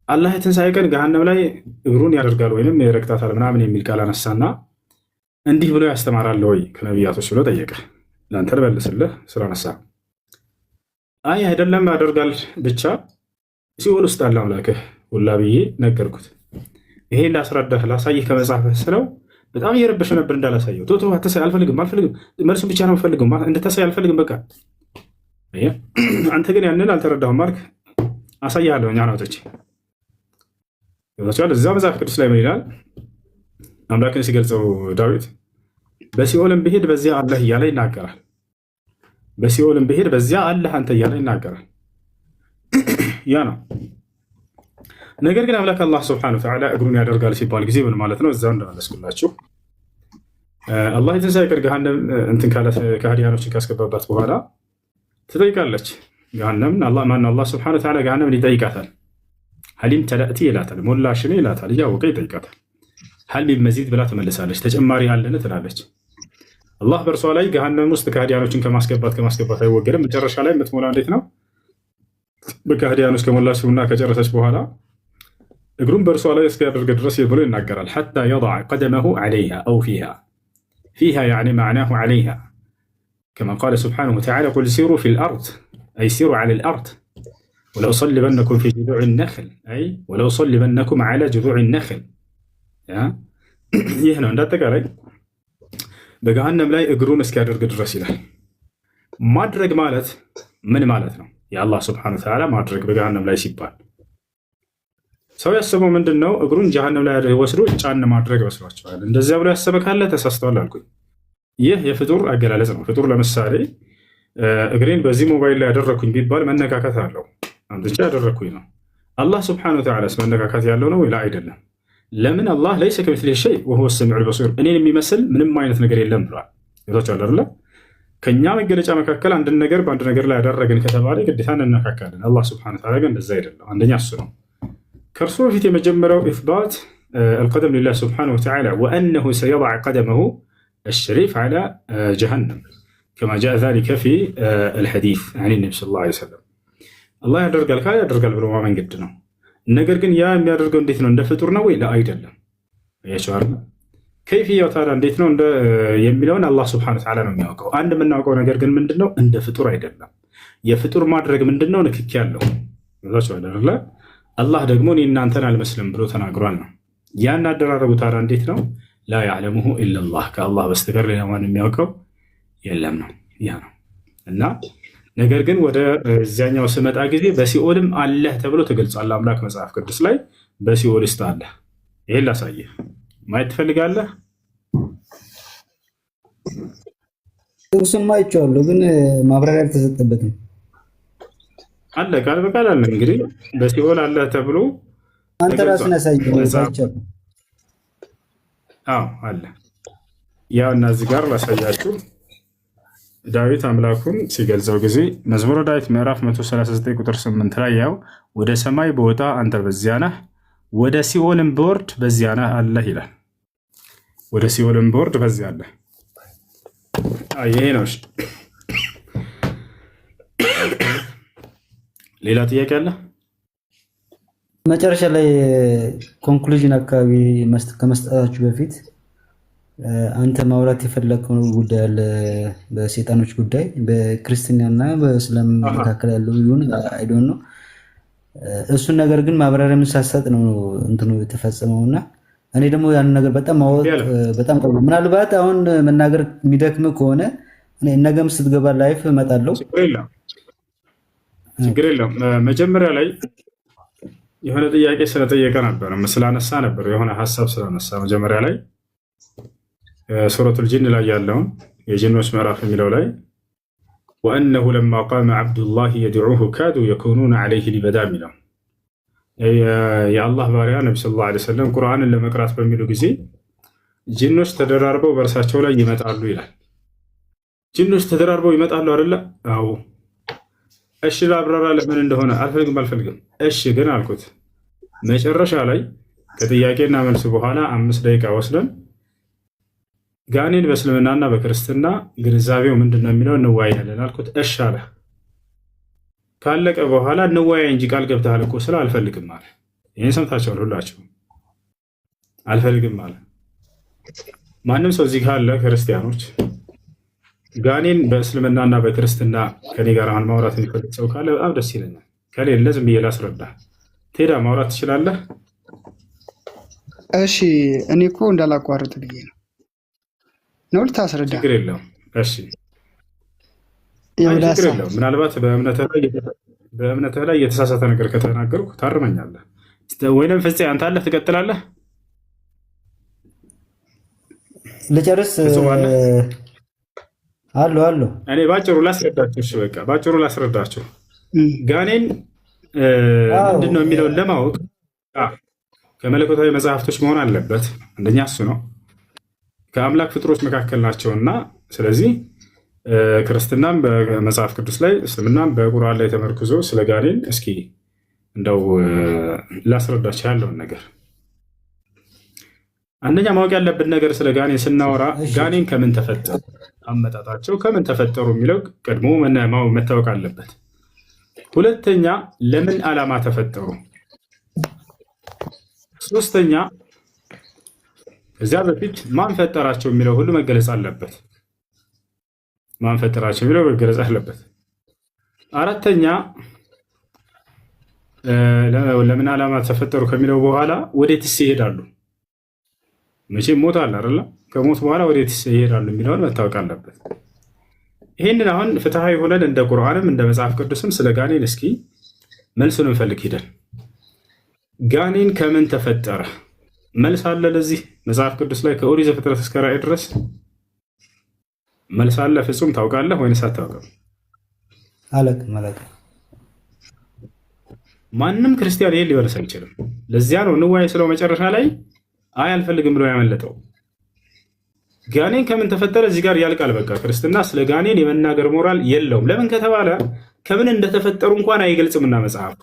አላህ የትንሣኤ ቀን ገሃነም ላይ እግሩን ያደርጋል ወይም ይረግጣታል ምናምን የሚል ቃል አነሳና እንዲህ ብሎ ያስተማራል ወይ ከነቢያቶች ብሎ ጠየቀ። ለአንተ ልመልስልህ ስላነሳ አይ አይደለም ያደርጋል ብቻ ሲኦል ውስጥ አለ አምላክህ ሁላ ብዬ ነገርኩት። ይሄ ላስረዳህ ላሳይህ ከመጽሐፍህ ስለው በጣም እየረበሸ ነበር እንዳላሳየው። ቶቶ አትሳይ፣ አልፈልግም መልሱን ብቻ ነው የምፈልገው እንድታሳይ አልፈልግም። በቃ አንተ ግን ያንን አልተረዳሁም ማርክ አሳያለሁ። እኛ ናቶች እዛ መጽሐፍ ቅዱስ ላይ ምን ይላል? አምላክን ሲገልጸው ዳዊት በሲኦልም ብሄድ በዚያ አለህ እያለ ይናገራል። በሲኦልም ብሄድ በዚያ አለህ አንተ እያለ ይናገራል። ያ ነው። ነገር ግን አምላክ አላህ ስብሐነሁ ወተዓላ እግሩን ያደርጋል ሲባል ጊዜ ምን ማለት ነው? እዛው እንደመለስኩላችሁ አላህ የትንሣኤ ቀን ገሃነም እንትን ከሃዲያኖችን ካስገባባት በኋላ ትጠይቃለች። ገሃነምን አላህ ስብሐነሁ ወተዓላ ገሃነምን ይጠይቃታል። ሀሊም ተላእቲ ይላታል፣ ሞላሽን ይላታል፣ እያወቀ ይጠይቃታል። ሀል ሚን መዚድ ብላ ትመልሳለች። ተጨማሪ አለን ትላለች። አላህ በእርሷ ላይ ገሃነም ውስጥ ከሃዲያኖችን ከማስገባት አይወገድም። መጨረሻ ላይ የምትሞላ እንዴት ነው? በከሃዲያኖች ከሞላችውና ከጨረሰች በኋላ እግሩን በእርሷ ላይ እስኪያደርግ ድረስ ብሎ ይናገራል። ሐታ የضع ቀደመሁ ዐለይሃ አው ፊሃ ያዕኒ መዕናሁ ዐለይሃ ከማ ቃለ ሱብሓነሁ ወተዓላ ቁል ሲሩ ፊል አርድ አይ ሲሩ ዐለል አርድ ወለኡሰልበነኩም ፊ ጁዙዕ ነኽል አይ ወለኡሰልበነኩም ዐላ ጁዙዕ ነኽል። ይህ ነው እንዳጠቃላይ በገሃነም ላይ እግሩን እስኪያደርግ ድረስ ይላል። ማድረግ ማለት ምን ማለት ነው? የአላህ ስብሐነሁ ወተዓላ ማድረግ በገሃነም ላይ ሲባል ሰው ያሰበው ምንድን ነው? እግሩን ጀሃነም ላይ ወስዶ ጫን ማድረግ መስሏቸዋል። እንደዚያ ብሎ ያሰበ ካለ ተሳስተዋል አልኩኝ። ይህ የፍጡር አገላለጽ ነው። ፍጡር ለምሳሌ እግሬን በዚህ ሞባይል ላይ ያደረግኩኝ ቢባል መነካከት አለው። አምጥቼ ያደረግኩኝ ነው። አላህ ስብሐነሁ ወተዓላስ መነካከት ያለው ነው ወይ? አይደለም። ለምን? አላህ ለይሰ ከሚስሊሂ ሸይእ ወሁወ ሰሚዑል በሲር፣ እኔን የሚመስል ምንም አይነት ነገር የለም ብሏል። ይወጣቻል አይደለ? ከኛ መገለጫ መካከል አንድን ነገር በአንድ ነገር ላይ ያደረግን ከተባለ ግዴታ እንነካካለን። አላህ ስብሐነሁ ወተዓላ ግን እንደዛ አይደለም። አንደኛ እሱ ነው። ከእርሱ በፊት የመጀመሪያው ኢስባት አልቀደም ሊላህ ስብሐነሁ ወተዓላ ወአነሁ ሰየضዕ ቀደመሁ አልሸሪፍ ዐላ ጀሃነም ከማ ጃአ ዛሊከ ፊ አልሐዲስ ዐን ነቢ ሰለላሁ ዐለይሂ ወሰለም። አላህ ያደርጋል ካለ ያደርጋል ብሎ ማመን ግድ ነው። ነገር ግን ያ የሚያደርገው እንዴት ነው? እንደ ፍጡር ነው ወይ? አይደለም። ያቻር ከይፍያው ታዲያ እንዴት ነው የሚለውን አላህ ስብሐነሁ ወተዓላ ነው የሚያውቀው። አንድ የምናውቀው ነገር ግን ምንድነው? እንደ ፍጡር አይደለም። የፍጡር ማድረግ ምንድነው? ንክኪ ያለው አይደለ? አላህ ደግሞ እኔ እናንተን አልመስልም ብሎ ተናግሯል ነው። ያን አደራረጉ ታዲያ እንዴት ነው? ላ ያዕለሙሁ ኢለላህ፣ ከአላህ በስተቀር ሌላ ማንም የሚያውቀው የለም ነው። ያ ነው እና ነገር ግን ወደ እዚያኛው ስመጣ ጊዜ በሲኦልም አለህ ተብሎ ተገልጿል። አምላክ መጽሐፍ ቅዱስ ላይ በሲኦል ውስጥ አለህ። ይሄን ላሳየህ። ማየት ትፈልጋለህ? እሱማ አይቼዋለሁ፣ ግን ማብራሪያ አልተሰጠበትም። አለ ቃል በቃል አለ። እንግዲህ በሲኦል አለህ ተብሎ አንተ ራስህን ያሳየው። አዎ አለ። ያው እና እዚህ ጋር ላሳያችሁ። ዳዊት አምላኩን ሲገልጸው ጊዜ መዝሙረ ዳዊት ምዕራፍ 139 ቁጥር 8 ላይ ያው ወደ ሰማይ በወጣ አንተ በዚያ ነህ፣ ወደ ሲኦልም ብወርድ በዚያ ነህ አለህ ይላል። ወደ ሲኦልም ብወርድ በዚያ አለህ። ይሄ ነው። ሌላ ጥያቄ አለ? መጨረሻ ላይ ኮንክሉዥን አካባቢ ከመስጠታችሁ በፊት አንተ ማውራት የፈለግከው ጉዳይ አለ፣ በሴጣኖች ጉዳይ በክርስቲያንና በእስላም መካከል ያለው ይሁን አይዶን ነው። እሱን ነገር ግን ማብራሪያ የምሳሰጥ ነው እንትኑ የተፈጸመውና እኔ ደግሞ ያን ነገር በጣም ማወቅ በጣም ቀርቦ ምናልባት አሁን መናገር የሚደክም ከሆነ እኔ ነገም ስትገባ ላይፍ እመጣለሁ። ችግር የለም። መጀመሪያ ላይ የሆነ ጥያቄ ስለጠየቀ ነበር፣ ስላነሳ ነበር የሆነ ሀሳብ ስላነሳ መጀመሪያ ላይ ሱረቱል ጂን ላይ ያለውን የጂኖች ምዕራፍ የሚለው ላይ ወአነሁ ለማ ቃመ ዐብዱላህ የድዑሁ ካዱ የኩኑነ ዐለይሂ ሊበዳ የሚለው የአላህ ባሪያ ነቢ ሰለላሁ ዐለይሂ ወሰለም ቁርአንን ለመቅራት በሚሉ ጊዜ ጂኖች ተደራርበው በእርሳቸው ላይ ይመጣሉ ይላል። ጂኖች ተደራርበው ይመጣሉ አይደለ? አዎ። እሺ ላብራራ ለምን እንደሆነ አልፈልግም። እሺ ግን አልኩት። መጨረሻ ላይ ከጥያቄና መልስ በኋላ 5 ደቂቃ ወስደን ጋኔን በእስልምናና በክርስትና ግንዛቤው ምንድነው የሚለው እንወያያለን አልኩት። እሺ አለ። ካለቀ በኋላ እንወያይ እንጂ ቃል ገብተሃል እኮ ስለ አልፈልግም አለ። ይህን ሰምታችኋል ሁላችሁ። አልፈልግም አለ። ማንም ሰው እዚህ ካለ ክርስቲያኖች ጋኔን በእስልምናና በክርስትና ከኔ ጋር አሁን ማውራት የሚፈልግ ሰው ካለ በጣም ደስ ይለኛል። ከሌለ ዝም ብዬ ላስረዳ። ቴዳ ማውራት ትችላለህ? እሺ፣ እኔ እኮ እንዳላቋርጥ ብዬ ነው ልታስረዳ። ችግር የለውም። እሺ፣ ችግር የለውም። ምናልባት በእምነትህ ላይ የተሳሳተ ነገር ከተናገርኩ ታርመኛለህ። ወይም ፍፄ አንተ አለህ ትቀጥላለህ። ልጨርስ አሉ እኔ ባጭሩ ላስረዳችሁ። እሺ በቃ ባጭሩ ላስረዳችሁ። ጋኔን ምንድን ነው የሚለውን ለማወቅ ከመለኮታዊ መጽሐፍቶች መሆን አለበት። አንደኛ እሱ ነው። ከአምላክ ፍጥሮች መካከል ናቸውና፣ ስለዚህ ክርስትናም በመጽሐፍ ቅዱስ ላይ፣ እስልምናም በቁርአን ላይ ተመርኩዞ ስለ ጋኔን እስኪ እንደው ላስረዳችሁ ያለውን ነገር። አንደኛ ማወቅ ያለብን ነገር ስለ ጋኔን ስናወራ ጋኔን ከምን ተፈጠሩ፣ አመጣጣቸው ከምን ተፈጠሩ የሚለው ቀድሞ መታወቅ አለበት። ሁለተኛ ለምን ዓላማ ተፈጠሩ፣ ሶስተኛ ከዚያ በፊት ማን ፈጠራቸው የሚለው ሁሉ መገለጽ አለበት። ማን ፈጠራቸው የሚለው መገለጽ አለበት። አራተኛ ለምን ዓላማ ተፈጠሩ ከሚለው በኋላ ወዴትስ ይሄዳሉ? መቼም ሞት አለ አይደለ? ከሞት በኋላ ወዴትስ ይሄዳሉ የሚለውን መታወቅ አለበት። ይህንን አሁን ፍትሐዊ ሆነን እንደ ቁርአንም እንደ መጽሐፍ ቅዱስም ስለ ጋኔን እስኪ መልሱን እንፈልግ ሂደን። ጋኔን ከምን ተፈጠረ? መልስ አለ ለዚህ መጽሐፍ ቅዱስ ላይ ከኦሪት ዘፍጥረት እስከ ራዕይ ድረስ መልስ አለ። ፍጹም ታውቃለህ ወይንስ አታውቅም? አላውቅም። ማንም ክርስቲያን ይሄን ሊመልስ አይችልም። ለዚያ ነው እንዋይ ስለው መጨረሻ ላይ አይ አልፈልግም ብሎ ያመለጠው። ጋኔን ከምን ተፈጠረ እዚህ ጋር ያልቃል። በቃ ክርስትና ስለ ጋኔን የመናገር ሞራል የለውም። ለምን ከተባለ ከምን እንደተፈጠሩ እንኳን አይገልጽምና መጽሐፍ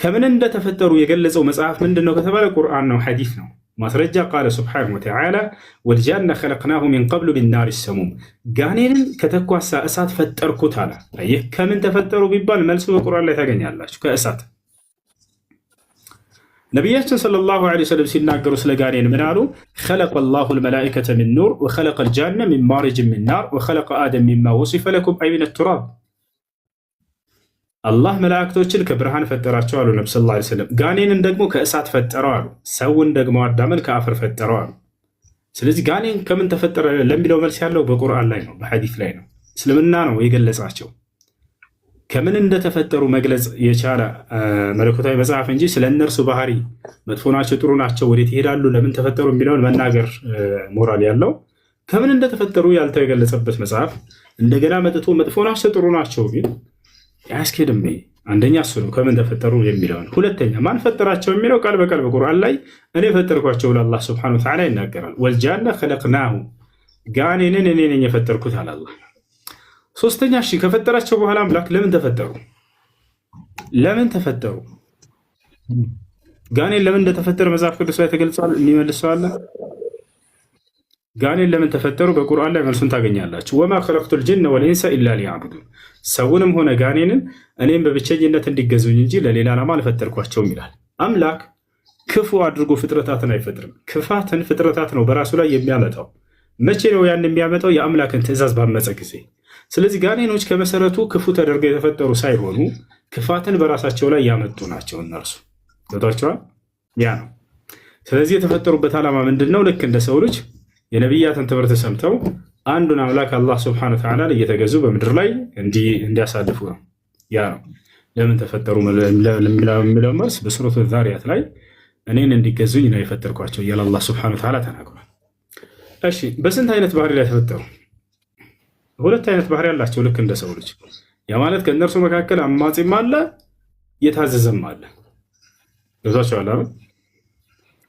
ከምን እንደተፈጠሩ የገለጸው መጽሐፍ ምንድነው ከተባለ ቁርአን ነው፣ ሐዲስ ነው። ማስረጃ ቃለ ሱብሓነሁ ወተዓላ ወልጃነ ኸለቅናሁ ሚን ቀብሉ ቢናሪ ሰሙም፣ ጋኔንን ከተኳሳ እሳት ፈጠርኩት አለ። ይህ ከምን ተፈጠሩ ቢባል መልሱ በቁርአን ላይ ታገኛላችሁ፣ ከእሳት። ነቢያችን ሰለላሁ ዐለይሂ ወሰለም ሲናገሩ ስለ ጋኔን ምን አሉ? ኸለቀ ላሁ ልመላኢከተ ሚን ኑር ወኸለቀ ልጃነ ሚን ማሪጅ ሚን ናር ወኸለቀ አደም ሚማ ወሲፈ ለኩም አይ ሚነ ቱራብ። አላህ መላእክቶችን ከብርሃን ፈጠራቸው አሉ ነቢ ሰለላሁ ዐለይሂ ወሰለም። ጋኔንን ደግሞ ከእሳት ፈጠረው አሉ። ሰውን ደግሞ አዳምን ከአፈር ፈጠረው አሉ። ስለዚህ ጋኔን ከምን ተፈጠረ ለሚለው መልስ ያለው በቁርአን ላይ ነው፣ በሐዲስ ላይ ነው። እስልምና ነው የገለጻቸው። ከምን እንደተፈጠሩ መግለጽ የቻለ መለኮታዊ መጽሐፍ እንጂ ስለ እነርሱ ባህሪ መጥፎ ናቸው፣ ጥሩ ናቸው፣ ወዴት ይሄዳሉ፣ ለምን ተፈጠሩ የሚለውን መናገር ሞራል ያለው ከምን እንደተፈጠሩ ያልተገለጸበት መጽሐፍ እንደገና መጥቶ መጥፎ ናቸው፣ ጥሩ ናቸው ቢል ያስኬድም። አንደኛ እሱ ነው ከምን ተፈጠሩ የሚለውን። ሁለተኛ ማን ፈጠራቸው የሚለው ቃል በቃል በቁርአን ላይ እኔ ፈጠርኳቸው ብሎ አላህ ሱብሓነሁ ወተዓላ ይናገራል። ወልጃነ ኸለቅናሁ፣ ጋኔንን እኔ ነኝ የፈጠርኩት አለ አላህ። ሶስተኛ እሺ ከፈጠራቸው በኋላ አምላክ ለምን ተፈጠሩ? ለምን ተፈጠሩ? ጋኔን ለምን እንደተፈጠረ መጽሐፍ ቅዱስ ላይ ተገልጿል። የሚመልሰው አለ? ጋኔን ለምን ተፈጠሩ? በቁርአን ላይ መልሱን ታገኛላችሁ። ወማ ኸለቅቱል ጅነ ወልኢንሰ ኢላ ሊያዕቡዱን፣ ሰውንም ሆነ ጋኔንን እኔም በብቸኝነት እንዲገዙኝ እንጂ ለሌላ ዓላማ አልፈጠርኳቸውም ይላል። አምላክ ክፉ አድርጎ ፍጥረታትን አይፈጥርም። ክፋትን ፍጥረታት ነው በራሱ ላይ የሚያመጣው። መቼ ነው ያን የሚያመጣው? የአምላክን ትእዛዝ ባመፀ ጊዜ። ስለዚህ ጋኔኖች ከመሰረቱ ክፉ ተደርገው የተፈጠሩ ሳይሆኑ ክፋትን በራሳቸው ላይ ያመጡ ናቸው። እነርሱ ገብቷቸዋል። ያ ነው። ስለዚህ የተፈጠሩበት ዓላማ ምንድን ነው? ልክ እንደ ሰው ልጅ የነቢያትን ትምህርት ሰምተው አንዱን አምላክ አላህ ሱብሓነሁ ወተዓላ እየተገዙ በምድር ላይ እንዲያሳልፉ ነው። ያ ነው። ለምን ተፈጠሩ የሚለው መልስ በሱረቱ ዛሪያት ላይ እኔን እንዲገዙኝ ነው የፈጠርኳቸው እያለ አላህ ሱብሓነሁ ወተዓላ ተናግሯል። እሺ በስንት አይነት ባህሪ ላይ ተፈጠሩ? ሁለት አይነት ባህሪ ያላቸው ልክ እንደ ሰው ልጅ። ያ ማለት ከእነርሱ መካከል አማጺም አለ፣ የታዘዘም አለ። ገብቷቸዋል አይደል?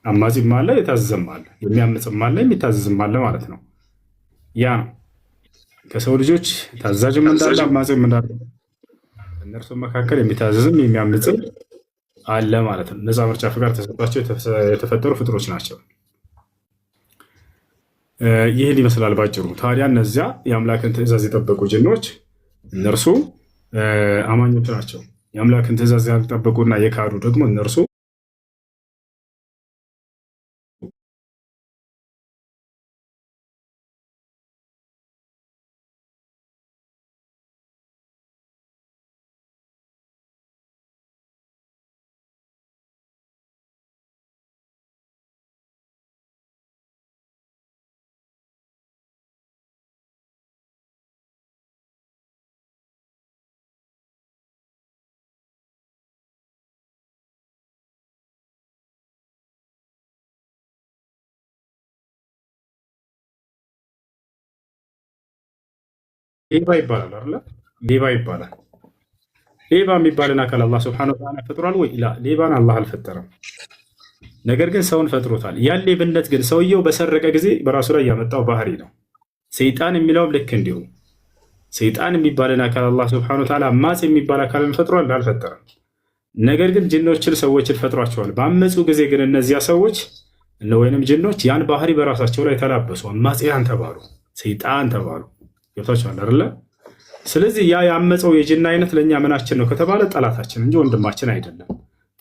አማጺም አለ፣ የታዘዘም አለ፣ የሚያምጽም አለ፣ የሚታዘዝም አለ ማለት ነው። ያ ነው። ከሰው ልጆች ታዛዥም እንዳለ አማጺም እንዳለ ከእነርሱ መካከል የሚታዘዝም የሚያምጽም አለ ማለት ነው። ነፃ ምርጫ ፍቃድ ተሰጥቷቸው የተፈጠሩ ፍጥሮች ናቸው። ይህን ይመስላል ባጭሩ። ታዲያ እነዚያ የአምላክን ትእዛዝ የጠበቁ ጅኖች እነርሱ አማኞች ናቸው። የአምላክን ትእዛዝ ያልጠበቁና የካዱ ደግሞ እነርሱ ሌባ ይባላል አይደለ? ሌባ ይባላል። ሌባ የሚባልን አካል አላህ ሱብሓነሁ ወተዓላ ፈጥሯል ወይ? ላ ሌባን አላህ አልፈጠረም። ነገር ግን ሰውን ፈጥሮታል። ያን ሌብነት ግን ሰውየው በሰረቀ ጊዜ በራሱ ላይ ያመጣው ባህሪ ነው። ሰይጣን የሚለውም ልክ እንዲሁ ሰይጣን የሚባልን አካል አላህ ሱብሓነሁ ወተዓላ አማጽ የሚባል አካልን ፈጥሯል? አልፈጠረም። ነገር ግን ጅኖችን ሰዎችን ፈጥሯቸዋል። ባመፁ ጊዜ ግን እነዚያ ሰዎች ወይንም ጅኖች ያን ባህሪ በራሳቸው ላይ ተላበሱ፣ አማጽያን ተባሉ፣ ሰይጣን ተባሉ። ገብታችኋል አይደለ? ስለዚህ ያ ያመፀው የጅን አይነት ለእኛ ምናችን ነው ከተባለ ጠላታችን እንጂ ወንድማችን አይደለም።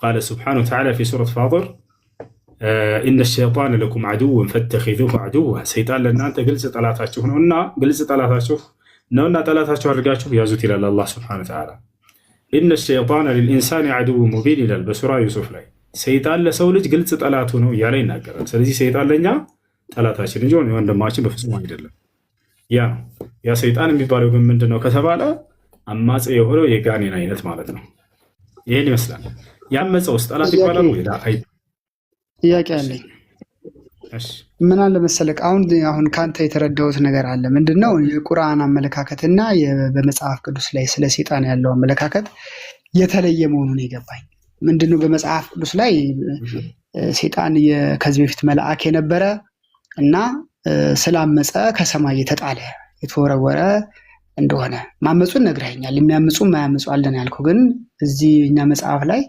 ቃለ ሱብሓነሁ ወተዓላ ፊ ሱረት ፋጢር ኢነ ሸይጣነ ለኩም ዐዱወን ፈተኺዙሁ ዐዱወ፣ ሰይጣን ለእናንተ ግልጽ ጠላታችሁ ነውና ጠላታችሁ አድርጋችሁ ያዙት ይላል አላህ ሱብሓነሁ ወተዓላ። ኢነ ሸይጣነ ሊልኢንሳኒ ዐዱወን ሙቢን ይላል በሱራ ዩሱፍ ላይ። ሰይጣን ለሰው ልጅ ግልጽ ጠላቱ ነው እያለ ይናገራል። ስለዚህ ሰይጣን ለእኛ ጠላታችን እንጂ ወንድማችን በፍጹም አይደለም። ያ ነው ያ ሰይጣን የሚባለው ግን ምንድን ነው ከተባለ አማጽ የሆነው የጋኔን አይነት ማለት ነው። ይህን ይመስላል። ያመፀው ውስጥ ጠላት ይባላል ወይ? ጥያቄ አለኝ። ምን አለ መሰለህ፣ አሁን ከአንተ የተረዳሁት ነገር አለ። ምንድነው የቁርአን አመለካከትና በመጽሐፍ ቅዱስ ላይ ስለ ሰይጣን ያለው አመለካከት የተለየ መሆኑን የገባኝ ምንድነው፣ በመጽሐፍ ቅዱስ ላይ ሰይጣን ከዚህ በፊት መልአክ የነበረ እና ስላመፀ ከሰማይ የተጣለ የተወረወረ እንደሆነ ማመፁን ነግረኸኛል። የሚያምፁ ማያምፁ አለን ያልኩህ ግን እዚህ እኛ መጽሐፍ ላይ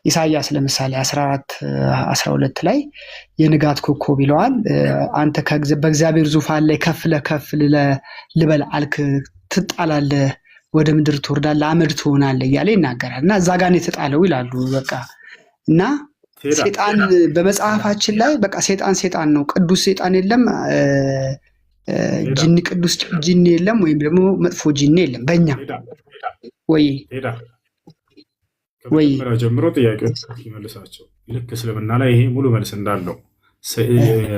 ኢሳያስ ለምሳሌ 14:12 ላይ የንጋት ኮከብ ይለዋል። አንተ በእግዚአብሔር ዙፋን ላይ ከፍ ለከፍ ልበል አልክ፣ ትጣላለህ፣ ወደ ምድር ትወርዳለህ፣ አመድ ትሆናለህ እያለ ይናገራል። እና እዛ ጋር ነው የተጣለው ይላሉ። በቃ እና ሰይጣን በመጽሐፋችን ላይ በቃ ሰይጣን ነው፣ ቅዱስ ሰይጣን የለም፣ ጅኒ ቅዱስ ጅኒ የለም፣ ወይም ደግሞ መጥፎ ጅኒ የለም። በእኛ ወይ ጀምሮ ጥያቄዎች ይመልሳቸው። ልክ እስልምና ላይ ይሄ ሙሉ መልስ እንዳለው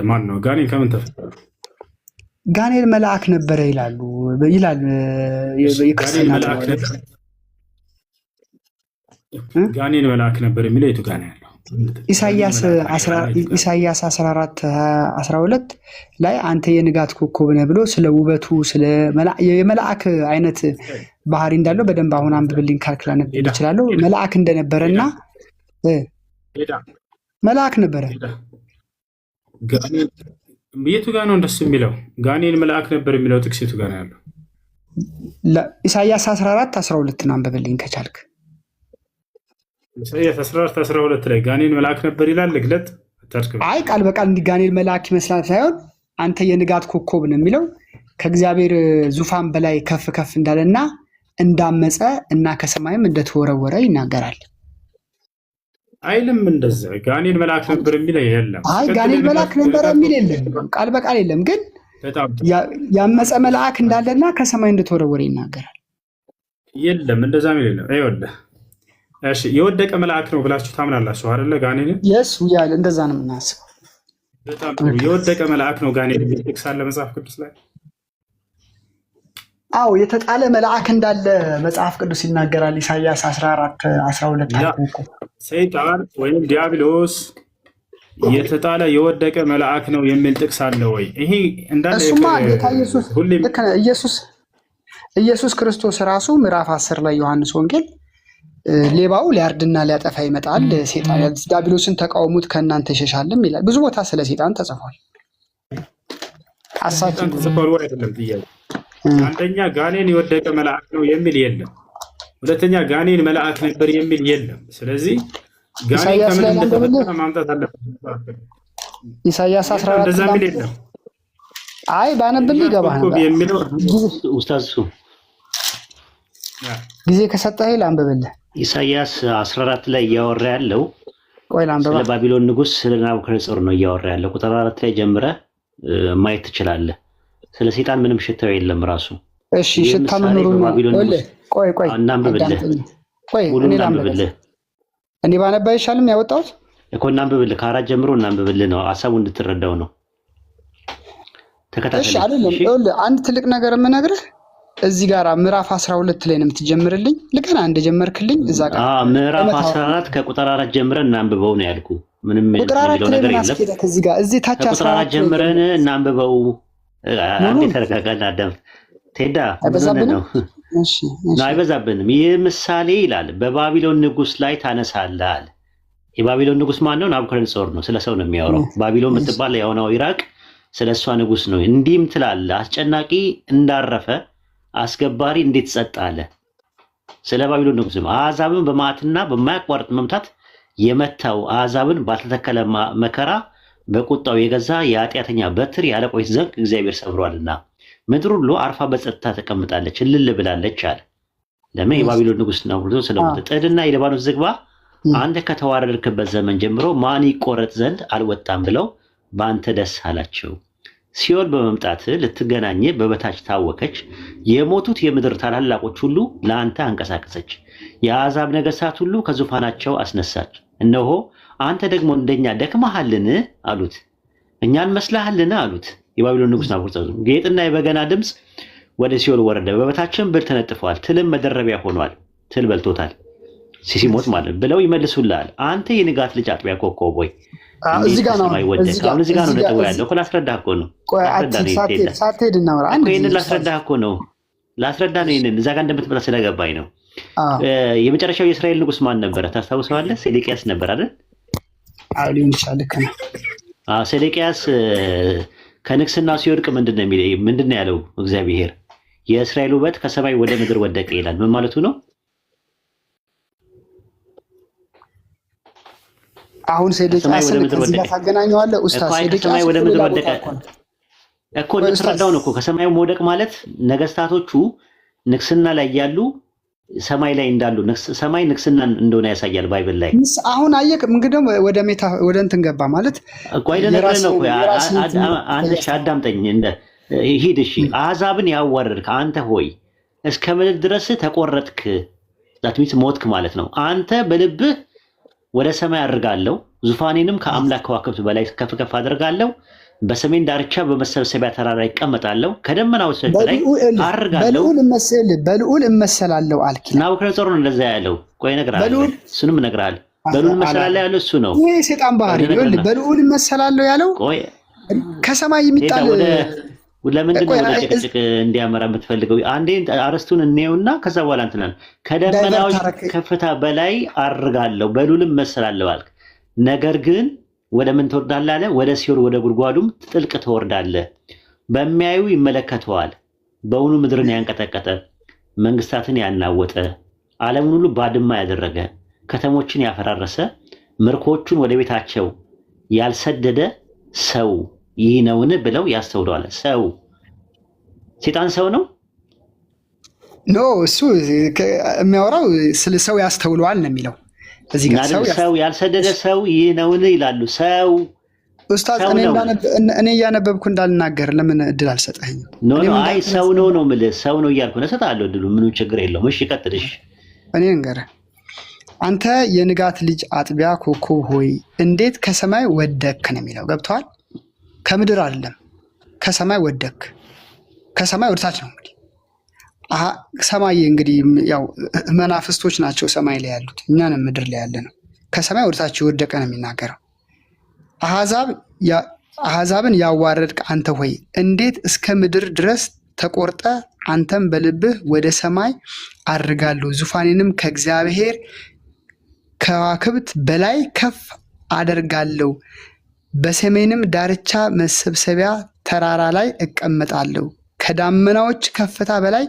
ማን ነው ጋኔን ከምን ተፈጠረ? ጋኔን መልአክ ነበረ ይላል የክርስትና ጋኔን መልአክ ነበር የሚለው የቱ ጋር ነው ያለው? ኢሳያስ 14:12 ላይ አንተ የንጋት ኮከብ ነህ ብሎ ስለ ውበቱ ስለ የመልአክ አይነት ባህሪ እንዳለው በደንብ አሁን አንብብልኝ ካልክላ ነበር ይችላል። መልአክ እንደነበረና መልአክ ነበረ። የቱ ጋር ነው እንደሱ የሚለው? ጋኔን መልአክ ነበር የሚለው ጥቅስ የቱ ጋር ነው ያለው? ኢሳያስ 14:12 አንብብልኝ ከቻልክ። ኢሳያስ 14:12 ላይ ጋኔን መልአክ ነበር ይላል። ግለጥ። አይ ቃል በቃል እንዲህ ጋኔን መልአክ ይመስላል ሳይሆን አንተ የንጋት ኮከብ ነው የሚለው ከእግዚአብሔር ዙፋን በላይ ከፍ ከፍ እንዳለና እንዳመፀ እና ከሰማይም እንደተወረወረ ይናገራል። አይልም እንደዛ ጋኔን መልአክ ነበር የሚል የለም። አይ ጋኔን መልአክ ነበር የሚል የለም፣ ቃል በቃል የለም። ግን ያመፀ መልአክ እንዳለና ከሰማይ እንደተወረወረ ይናገራል። የለም እንደዛ የሚል የለም። አይወለ እሺ የወደቀ መልአክ ነው ብላችሁ ታምናላችሁ አይደለ? ጋኔን ያለ እንደዛ ነው የምናስበው። በጣም ጥሩ። የወደቀ መልአክ ነው ጋኔን የሚል ጥቅስ አለ መጽሐፍ ቅዱስ ላይ? አዎ የተጣለ መልአክ እንዳለ መጽሐፍ ቅዱስ ይናገራል። ኢሳያስ 14:12 ሰይጣን ወይም ዲያብሎስ የተጣለ የወደቀ መልአክ ነው የሚል ጥቅስ አለ ወይ? ይሄ እንዳለ እሱማ ጌታ ኢየሱስ ክርስቶስ ራሱ ምዕራፍ 10 ላይ ዮሐንስ ወንጌል ሌባው ሊያርድና ሊያጠፋ ይመጣል፣ ሰይጣን ዲያብሎስን ተቃውሙት ከእናንተ ይሸሻልም ይላል። ብዙ ቦታ ስለ ሰይጣን ተጽፏል። ሰይጣን ተጽፏል ወይ አይደለም ጥያቄ። አንደኛ ጋኔን የወደቀ መልአክ ነው የሚል የለም። ሁለተኛ ጋኔን መልአክ ነበር የሚል የለም። ስለዚህ ጋኔን ከምን እንደተፈጠረ ማምጣት አለበት። ኢሳያስ 14 እንደዛ የሚል የለም። አይ ባነብልህ ይገባህ ነበር የሚለው ኡስታዝ ጊዜ ከሰጠህ ላንብብልህ። ኢሳያስ 14 ላይ እያወራ ያለው ስለ ባቢሎን ንጉስ ስለ ናቡከደነፆር ነው እያወራ ያለው። ቁጥር 4 ላይ ጀምረህ ማየት ትችላለህ። ስለ ሰይጣን ምንም ሽታው የለም ራሱ። እሺ ሽታ መኖሩን ቆይ እናንብብልህ። እኔ ባነባ ይሻልም ያወጣሁት እኮ እናንብብልህ። ከአራት ጀምሮ እናንብብልህ ነው ሐሳቡ እንድትረዳው ነው። ተከታተል። እሺ አይደለም አንድ ትልቅ ነገር የምነግርህ እዚህ ጋር ምዕራፍ 12 ላይ ነው የምትጀምርልኝ። ልከና እንደጀመርክልኝ እዛ ጋር ምዕራፍ 14 ከቁጥር 4 ጀምረን እናንብበው ነው ያልኩ። ምንም ቁጥር 4 ላይ ምን አስኬደክ? እዚህ ጋር እዚህ ታች 14 ጀምረን እናንብበው። አንዴ ተረጋጋና አዳም ቴዳ አይበዛብንም? አይበዛብንም። ይህ ምሳሌ ይላል በባቢሎን ንጉስ ላይ ታነሳለህ አለ። የባቢሎን ንጉስ ማን ነው? ናቡከደነፆር ነው። ስለ ሰው ነው የሚያወራው። ባቢሎን የምትባል የሆነው ኢራቅ ስለ እሷ ንጉስ ነው። እንዲህም ትላለህ፣ አስጨናቂ እንዳረፈ አስገባሪ እንዴት ጸጥ አለ። ስለ ባቢሎን ንጉስ ነው። አሕዛብን በመዓትና በማያቋርጥ መምታት የመታው አሕዛብን ባልተተከለ መከራ በቁጣው የገዛ የኃጢአተኛ በትር የአለቆች ዘንግ እግዚአብሔር ሰብሯልና ምድር ሁሉ አርፋ በጸጥታ ተቀምጣለች፣ እልል ብላለች አለ። ለምን? የባቢሎን ንጉስ ነው ብሎ ስለሞተ። ጥድና የሊባኖስ ዝግባ አንተ ከተዋረድክበት ዘመን ጀምሮ ማን ይቆረጥ ዘንድ አልወጣም ብለው በአንተ ደስ አላቸው። ሲኦል በመምጣት ልትገናኝ በበታች ታወከች። የሞቱት የምድር ታላላቆች ሁሉ ለአንተ አንቀሳቀሰች። የአሕዛብ ነገሥታት ሁሉ ከዙፋናቸው አስነሳች። እነሆ አንተ ደግሞ እንደኛ ደክመሃልን አሉት። እኛን መስለሃልን አሉት። የባቢሎን ንጉስ ናቡከደነፆር ጌጥና የበገና ድምፅ ወደ ሲኦል ወረደ። በበታችን ብል ተነጥፈዋል፣ ትልም መደረቢያ ሆኗል። ትል በልቶታል ሲሞት ማለት ብለው ይመልሱልሃል። አንተ የንጋት ልጅ አጥቢያ ኮከብ ሆይ እዚህ ጋር ነው ነጥቡ ያለው እኮ ላስረዳህ እኮ ነው። ይህንን ላስረዳህ እኮ ነው። ላስረዳ ነው። ይህንን እዛ ጋር እንደምትመጣ ስለገባኝ ነው። የመጨረሻው የእስራኤል ንጉስ ማን ነበረ ታስታውሰዋለህ? ሴዴቅያስ ነበር አይደል? ሊሆን ይችላል። ልክ ነው። ሴዴቅያስ ከንግስና ሲወድቅ ምንድን ነው ያለው? እግዚአብሔር የእስራኤል ውበት ከሰማይ ወደ ምድር ወደቀ ይላል። ምን ማለቱ ነው? አሁን ሴዴቅያስን ከዚህ ጋር ታገናኘዋለህ ኡስታዝ? ከሰማይ ወደ ምድር ወደቀ እኮ እንድትረዳው ነው እኮ። ከሰማዩ መውደቅ ማለት ነገስታቶቹ ንግስና ላይ ያሉ ሰማይ ላይ እንዳሉ ሰማይ ንግስና እንደሆነ ያሳያል ባይብል ላይ። አሁን አየህ እንግዲህ ወደ እንትን ገባ ማለት እኮ አይደለም ነው። አንድ አዳምጠኝ ሂድ። እሺ አሕዛብን ያዋረድክ አንተ ሆይ እስከ ምድር ድረስ ተቆረጥክ። ዛትሚስ ሞትክ ማለት ነው። አንተ በልብህ ወደ ሰማይ አድርጋለሁ፣ ዙፋኔንም ከአምላክ ከዋክብት በላይ ከፍ ከፍ አድርጋለሁ፣ በሰሜን ዳርቻ በመሰብሰቢያ ተራራ ይቀመጣለሁ፣ ከደመናዎች በላይ አድርጋለሁ፣ በልዑል እመሰላለሁ አልክ። ናቡከደነፆር ነው እንደዛ ያለው። ቆይ እነግርሃለሁ፣ እሱንም እነግርሃለሁ። በልዑል እመሰላለሁ ያለው እሱ ነው። ይሄ ሰይጣን ባህሪ ነው። በልዑል እመሰላለሁ ያለው ቆይ ከሰማይ የሚጣል ለምንድን ነው ወደ ጭቅጭቅ እንዲያመራ የምትፈልገው? አንዴ አርስቱን እንየውና ከዛ በኋላ እንትናል። ከደመናዎች ከፍታ በላይ አድርጋለሁ በልዑልም እመሰላለሁ አልክ። ነገር ግን ወደ ምን ትወርዳለህ አለ? ወደ ሲኦል ወደ ጉድጓዱም ጥልቅ ትወርዳለህ። በሚያዩ ይመለከተዋል። በውኑ ምድርን ያንቀጠቀጠ መንግስታትን ያናወጠ ዓለምን ሁሉ ባድማ ያደረገ ከተሞችን ያፈራረሰ ምርኮቹን ወደ ቤታቸው ያልሰደደ ሰው ይህ ነውን ብለው ያስተውለዋል። ሰው ሰይጣን ሰው ነው? ኖ እሱ የሚያወራው ስለ ሰው ያስተውለዋል ነው የሚለው። እዚህ ጋር ሰው ያልሰደደ ሰው ይህ ነውን ይላሉ። ሰው ኡስታዝ እኔ እያነበብኩ እንዳልናገር ለምን እድል አልሰጠኝም? ኖ አይ ሰው ነው የምልህ። ሰው ነው እያልኩ ነው። እሰጥሃለሁ እድሉ፣ ምንም ችግር የለውም። እሺ ቀጥልሽ። እኔ እንገርህ አንተ የንጋት ልጅ አጥቢያ ኮከብ ሆይ እንዴት ከሰማይ ወደክ ነው የሚለው። ገብቶሃል? ከምድር አይደለም ከሰማይ ወደክ። ከሰማይ ወደታች ነው እንግዲህ ሰማይ እንግዲህ ያው መናፍስቶች ናቸው ሰማይ ላይ ያሉት፣ እኛንም ምድር ላይ ያለ ነው። ከሰማይ ወደታች የወደቀ ነው የሚናገረው። አሕዛብን ያዋረድክ አንተ ሆይ እንዴት እስከ ምድር ድረስ ተቆርጠ፣ አንተም በልብህ ወደ ሰማይ አድርጋለሁ፣ ዙፋኔንም ከእግዚአብሔር ከዋክብት በላይ ከፍ አደርጋለሁ፣ በሰሜንም ዳርቻ መሰብሰቢያ ተራራ ላይ እቀመጣለሁ፣ ከዳመናዎች ከፍታ በላይ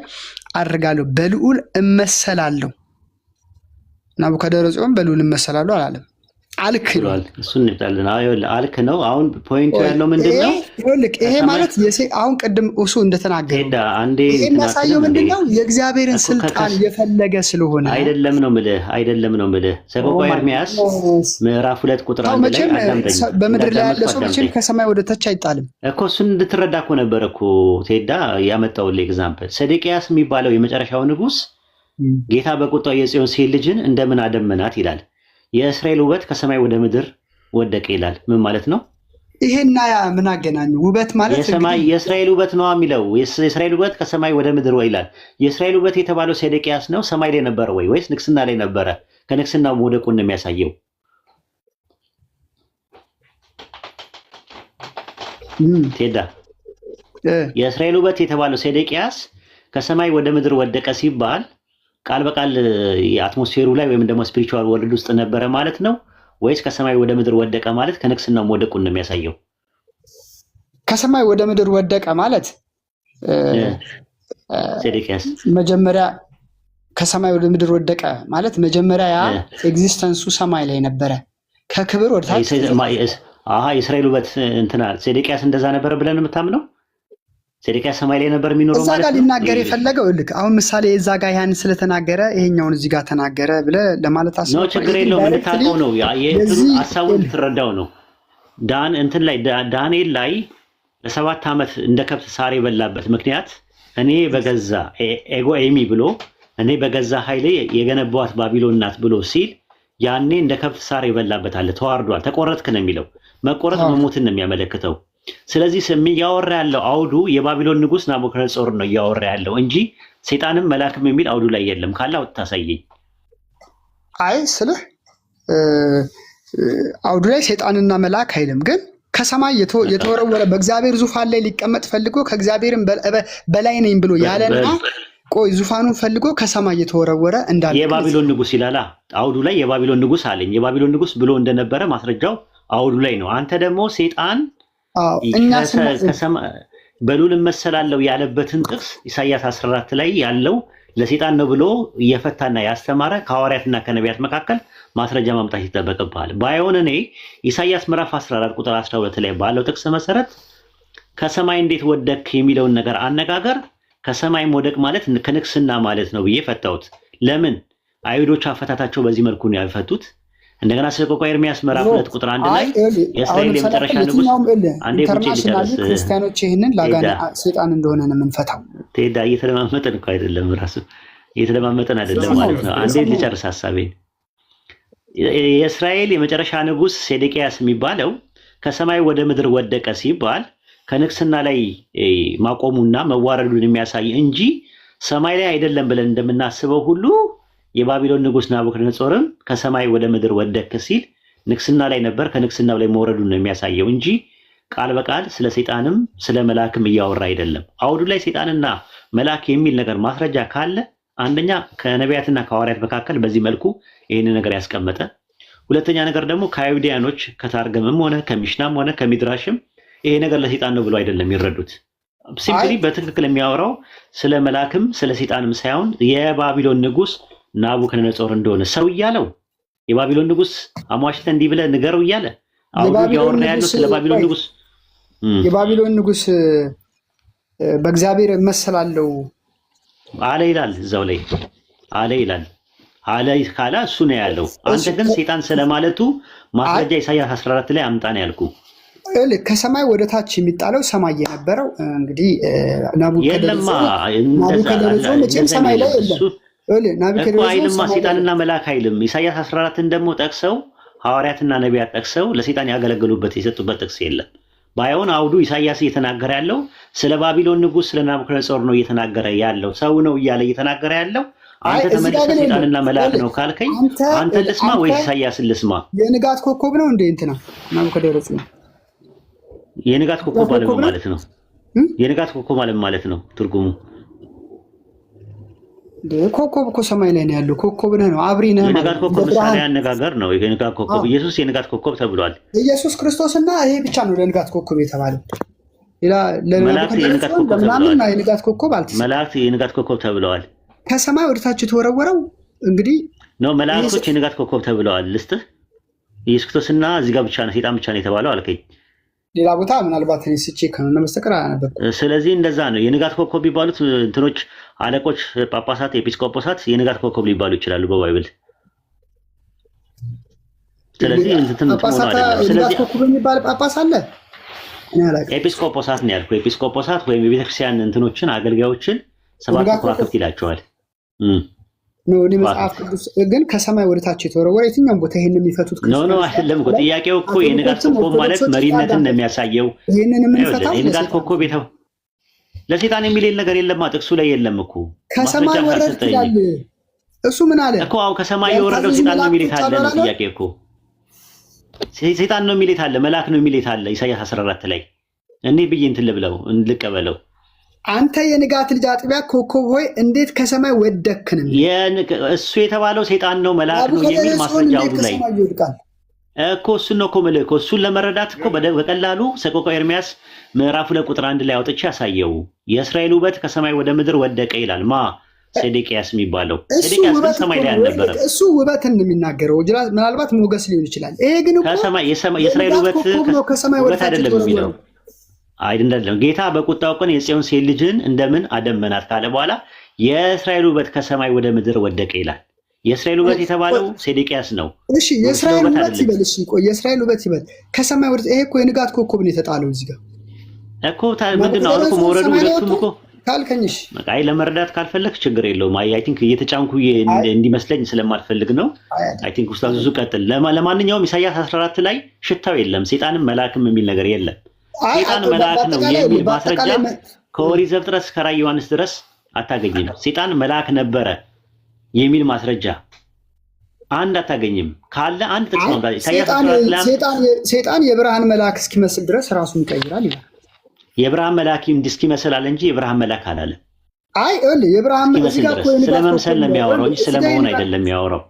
አድርጋለሁ፣ በልዑል እመሰላለሁ። ናቡከደነፆር በልዑል እመሰላለሁ አላለም። አልክ ይላል። እሱን እንጣለን። አልክ ነው። አሁን ፖይንቱ ያለው ምንድነው? ይሄ ማለት አሁን ቅድም እሱ እንደተናገረ የሚያሳየው ምንድነው? የእግዚአብሔርን ስልጣን የፈለገ ስለሆነ አይደለም ነው ምልህ ሰቆቃወ ኤርምያስ ምዕራፍ 2 ቁጥር 1 ላይ አዳምጠኝ። በምድር ላይ ያለ ሰው መቼም ከሰማይ ወደ ታች አይጣልም እኮ። እሱን እንድትረዳ እኮ ነበር እኮ ቴዳ ያመጣውልህ ኤግዛምፕል። ሴዴቅያስ የሚባለው የመጨረሻው ንጉስ ጌታ በቁጣው የጽዮን ሴት ልጅን እንደምን አደመናት ይላል። የእስራኤል ውበት ከሰማይ ወደ ምድር ወደቀ ይላል። ምን ማለት ነው? ይሄና ያ ምን አገናኙ? ውበት ማለት የእስራኤል ውበት ነው የሚለው። የእስራኤል ውበት ከሰማይ ወደ ምድር ወይ ይላል። የእስራኤል ውበት የተባለው ሴዴቅያስ ነው። ሰማይ ላይ ነበረ ወይስ ንግስና ላይ ነበረ? ከንግስናው መውደቁን ነው የሚያሳየው። ቴዳ የእስራኤል ውበት የተባለው ሴዴቅያስ ከሰማይ ወደ ምድር ወደቀ ሲባል ቃል በቃል የአትሞስፌሩ ላይ ወይም ደግሞ ስፒሪቹዋል ወርልድ ውስጥ ነበረ ማለት ነው ወይስ ከሰማይ ወደ ምድር ወደቀ ማለት ከንግስናው መውደቁን ነው የሚያሳየው? ከሰማይ ወደ ምድር ወደቀ ማለት ሴዴቅያስ መጀመሪያ ከሰማይ ወደ ምድር ወደቀ ማለት መጀመሪያ ያ ኤግዚስተንሱ ሰማይ ላይ ነበረ ከክብር ወደ ታች የእስራኤል ውበት እንትና ሴዴቅያስ እንደዛ ነበረ ብለን የምታምነው? ሴዴቅያስ ሰማይ ላይ ነበር የሚኖረው ማለት ነው። እዛ ጋር ሊናገር የፈለገው ልክ አሁን ምሳሌ እዛ ጋር ያን ስለተናገረ ይሄኛውን እዚህ ጋር ተናገረ ብለህ ለማለት አስበው ነው። ችግር የለውም እንድታውቀው ነው ሀሳቡን ልትረዳው ነው። እንትን ላይ ዳንኤል ላይ ለ7 ዓመት እንደ ከብት ሳር የበላበት ምክንያት እኔ በገዛ ኤጎ ኤሚ ብሎ እኔ በገዛ ኃይሌ የገነባዋት ባቢሎን ናት ብሎ ሲል ያኔ እንደ ከብት ሳር የበላበት አለ። ተዋርዷል፣ ተቆረጥክ ነው የሚለው። መቆረጥ መሞትን ነው የሚያመለክተው። ስለዚህ እያወራ ያለው አውዱ የባቢሎን ንጉስ ናቡከደነጾር ነው እያወራ ያለው እንጂ ሰይጣንም መላክም የሚል አውዱ ላይ የለም። ካለ አውጥታሳየኝ። አይ ስልህ አውዱ ላይ ሰይጣንና መልአክ አይልም፣ ግን ከሰማይ የተወረወረ በእግዚአብሔር ዙፋን ላይ ሊቀመጥ ፈልጎ ከእግዚአብሔርም በላይ ነኝ ብሎ ያለና ቆይ ዙፋኑን ፈልጎ ከሰማይ የተወረወረ እንዳለ የባቢሎን ንጉስ ይላል አውዱ ላይ። የባቢሎን ንጉስ አለኝ። የባቢሎን ንጉስ ብሎ እንደነበረ ማስረጃው አውዱ ላይ ነው። አንተ ደግሞ ሰይጣን በሉል እመሰላለሁ ያለበትን ጥቅስ ኢሳይያስ 14 ላይ ያለው ለሰይጣን ነው ብሎ እየፈታና ያስተማረ ከሐዋርያትና ከነቢያት መካከል ማስረጃ ማምጣት ይጠበቅብሃል። ባይሆን እኔ ኢሳይያስ ምዕራፍ 14 ቁጥር 12 ላይ ባለው ጥቅስ መሰረት ከሰማይ እንዴት ወደክ የሚለውን ነገር አነጋገር ከሰማይ መውደቅ ማለት ከንግስና ማለት ነው ብዬ ፈታሁት። ለምን አይሁዶች አፈታታቸው በዚህ መልኩ ነው ያፈቱት። እንደገና ሰቆቃ ኤርሚያስ ምዕራፍ 2 ቁጥር 1 ላይ የእስራኤል የመጨረሻ ንጉስ አንዴ ብቻ ሊጨርስ ክርስቲያኖች ይሄንን ላጋና ሰይጣን እንደሆነ ነው የምንፈታው። ተይዳ እየተለማመጠን እኮ አይደለም፣ ራሱ እየተለማመጠን አይደለም ማለት ነው። አንዴ ሊጨርስ ሐሳቤን። የእስራኤል የመጨረሻ ንጉስ ሴዴቅያስ የሚባለው ከሰማይ ወደ ምድር ወደቀ ሲባል ከንግስና ላይ ማቆሙና መዋረዱን የሚያሳይ እንጂ ሰማይ ላይ አይደለም ብለን እንደምናስበው ሁሉ የባቢሎን ንጉስ ናቡከደነጾርም ከሰማይ ወደ ምድር ወደቀ ሲል ንግስና ላይ ነበር፣ ከንግስናው ላይ መውረዱን ነው የሚያሳየው እንጂ ቃል በቃል ስለ ሰይጣንም ስለ መልአክም እያወራ አይደለም። አውዱ ላይ ሰይጣንና መልአክ የሚል ነገር ማስረጃ ካለ አንደኛ ከነቢያትና ከሐዋርያት መካከል በዚህ መልኩ ይህንን ነገር ያስቀመጠ፣ ሁለተኛ ነገር ደግሞ ከአይሁዳኖች ከታርገምም ሆነ ከሚሽናም ሆነ ከሚድራሽም ይሄ ነገር ለሰይጣን ነው ብሎ አይደለም ይረዱት። ሲምፕሊ በትክክል የሚያወራው ስለ መልአክም ስለ ሰይጣንም ሳይሆን የባቢሎን ንጉስ ናቡከደነጾር እንደሆነ ሰው እያለው የባቢሎን ንጉስ አሟሽተህ እንዲህ ብለህ ንገረው እያለ አውዱ እያወራ ያለው ስለ ባቢሎን ንጉስ የባቢሎን ንጉስ በእግዚአብሔር እመሰላለሁ አለ ይላል። እዛው ላይ አለ ይላል። አለ ካላ እሱ ነው ያለው። አንተ ግን ሰይጣን ስለማለቱ ማስረጃ ኢሳይያስ 14 ላይ አምጣ ነው ያልኩ። ከሰማይ ወደ ታች የሚጣለው ሰማይ የነበረው እንግዲህ ናቡከደነጾር መቼም ሰማይ ላይ የለም አይልማ። ሰይጣንና መልአክ አይልም። ኢሳይያስ 14ን ደግሞ ጠቅሰው ሐዋርያትና ነቢያት ጠቅሰው ለሰይጣን ያገለገሉበት የሰጡበት ጥቅስ የለም። ባይሆን አውዱ ኢሳይያስ እየተናገረ ያለው ስለ ባቢሎን ንጉስ ስለ ናቡከደነጾር ነው እየተናገረ ያለው። ሰው ነው እያለ እየተናገረ ያለው። አንተ ተመልሰህ ሰይጣንና መልአክ ነው ካልከኝ አንተ ልስማ ወይስ ኢሳይያስን ልስማ? የንጋት ኮከብ ነው እንዴ እንትና ናቡከደነጾር? የንጋት ኮከብ ማለት ነው። የንጋት ኮከብ ማለት ነው ትርጉሙ። ኮከብ እኮ ሰማይ ላይ ነው ያለው። ኮከብ ነው አብሪ ነው። የንጋት ኮከብ ምሳሌ አነጋገር ነው። የንጋት ኮከብ ኢየሱስ የንጋት ኮከብ ተብሏል። ኢየሱስ ክርስቶስና ይሄ ብቻ ነው ለንጋት ኮከብ የተባለው። ሌላ መላእክት የንጋት ኮከብ ተብለዋል። የንጋት ኮከብ አልተሰማም። መላእክት የንጋት ኮከብ ተብለዋል። ከሰማይ ወደ ታች የተወረወረው እንግዲህ ነው። መላእክቶች የንጋት ኮከብ ተብለዋል። ልስጥህ ኢየሱስ ክርስቶስና እዚህ ጋር ብቻ ነው ሰይጣን ብቻ ነው የተባለው አልከኝ። ሌላ ቦታ ምናልባት ስቼ ከሆነ በስተቀር አላነበብኩም። ስለዚህ እንደዛ ነው። የንጋት ኮከብ ቢባሉት እንትኖች አለቆች፣ ጳጳሳት፣ ኤጲስቆጶሳት የንጋት ኮከብ ሊባሉ ይችላሉ በባይብል። ስለዚህ እንትን ሆኖ አይደለም። ስለዚህ ኮከብ የሚባል ጳጳስ አለ? ኤጲስቆጶሳት ነው ያልኩ። ኤጲስቆጶሳት ወይም የቤተክርስቲያን እንትኖችን አገልጋዮችን ሰባት ከዋክብት ይላቸዋል። ነው እኔ መጽሐፍ ቅዱስ ግን ከሰማይ ወደ ታች የተወረወረ የትኛውም ቦታ ይሄንን የሚፈቱት ነው አይደለም እኮ። ጥያቄው እኮ የንጋት ኮከብ ማለት መሪነትን ነው የሚያሳየው። ይሄንን የምንፈታው የንጋት ኮከብ ቤተው ለሰይጣን የሚል ነገር የለም፣ ጥቅሱ ላይ የለም እኮ። ከሰማይ ወረደ ይላል እሱ። ምን አለ እኮ? አው ከሰማይ የወረደው ሰይጣን ነው የሚል አለ ነው ጥያቄ እኮ። ሰይጣን ነው የሚል አለ፣ መልአክ ነው የሚል አለ ኢሳይያስ 14 ላይ። እኔ ብዬ እንትን ልብለው እንልቀበለው አንተ የንጋት ልጅ አጥቢያ ኮከብ ሆይ እንዴት ከሰማይ ወደክን? እሱ የተባለው ሰይጣን ነው መልአክ ነው የሚል ማስረጃው ላይ እኮ እሱን ነው እኮ መልእኮ እሱን ለመረዳት እኮ በቀላሉ ሰቆቃወ ኤርምያስ ምዕራፍ 2 ቁጥር 1 ላይ አውጥቼ ያሳየው የእስራኤል ውበት ከሰማይ ወደ ምድር ወደቀ ይላል። ሴዴቅያስ የሚባለው ሴዴቅያስ ግን ሰማይ ላይ አልነበረም። እሱ ውበትን ነው የሚናገረው። ምናልባት ሞገስ ሊሆን ይችላል። ይሄ ግን እኮ ከሰማይ የእስራኤል ውበት አይደለም የሚለው አይደለም። ጌታ በቁጣው ቀን የጽዮን ሴት ልጅን እንደምን አደመናት ካለ በኋላ የእስራኤል ውበት ከሰማይ ወደ ምድር ወደቀ ይላል። የእስራኤል ውበት የተባለው ሴዴቅያስ ነው። እሺ የእስራኤል ውበት ይበል። እሺ ቆይ የእስራኤል ውበት ይበል ከሰማይ ወደ ይሄ እኮ የንጋት ኮከብ ነው የተጣለው እዚህ ጋር እኮ ምንድነው አሁን እኮ መውረዱ ሁለቱም እኮ ካልከኝሽ አይ ለመረዳት ካልፈለክ ችግር የለውም። አይ ቲንክ እየተጫንኩ እንዲመስለኝ ስለማልፈልግ ነው። አይ ቲንክ ኡስታዝ ዙ ቀጥል። ለማንኛውም ኢሳይያስ 14 ላይ ሽታው የለም ሰይጣንም መልአክም የሚል ነገር የለም። ሰይጣን መልአክ ነው የሚል ማስረጃ ከኦሪት ዘፍጥረት እስከ ራዕየ ዮሐንስ ድረስ አታገኝም። ሰይጣን መልአክ ነበረ የሚል ማስረጃ አንድ አታገኝም። ካለ አንድ ጥቅስ ነው ኢሳይያስ 14 ላይ ሰይጣን የብርሃን መልአክ እስኪመስል ድረስ ራሱን ይቀይራል ይላል። የብርሃን መልአክ እስኪመስል አለ እንጂ የብርሃን መልአክ አላለም። አይ የብርሃን እዚህ ጋር እኮ ስለመምሰል ነው የሚያወራው እንጂ ስለመሆን አይደለም የሚያወራው።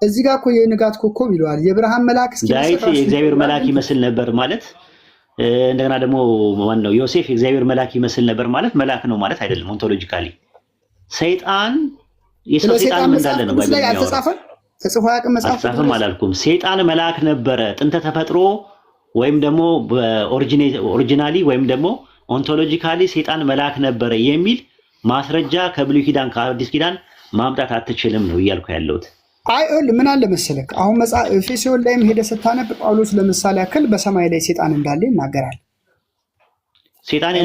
እዚህ ጋር እኮ የንጋት ኮከብ ይለዋል። የብርሃን መልአክ እስኪመስል ዳዊት የእግዚአብሔር መልአክ ይመስል ነበር ማለት እንደገና ደግሞ ማን ነው ዮሴፍ የእግዚአብሔር መልአክ ይመስል ነበር ማለት መልአክ ነው ማለት አይደለም። ኦንቶሎጂካሊ ሰይጣን የሰው ሰይጣን እንዳለ ነው ባይብል ያልተጻፈ ተጽፎ ያቀ መጽሐፍ ተጻፈም አላልኩም። ሰይጣን መልአክ ነበረ ጥንተ ተፈጥሮ ወይም ደግሞ ኦሪጂናሊ ወይም ደግሞ ኦንቶሎጂካሊ ሰይጣን መልአክ ነበረ የሚል ማስረጃ ከብሉይ ኪዳን ከአዲስ ኪዳን ማምጣት አትችልም ነው እያልኩ ያለሁት። አይ ምን አለ መሰለክ አሁን መጽሐፍ ኤፌሶን ላይም ሄደህ ስታነብ ጳውሎስ ለምሳሌ ያክል በሰማይ ላይ ሰይጣን እንዳለ ይናገራል። ሰይጣን